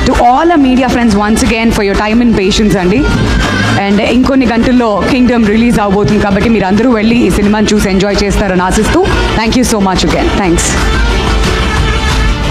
to all our media friends once again for your time and patience, Andy. And ఇంకొన్ని గంటల్లో Kingdom release అవబోతుంది కాబట్టి మీరు అందరూ వెళ్ళి ఈ సినిమాని చూసి ఎంజాయ్ చేస్తారని ఆశిస్తూ thank you so much again. Thanks.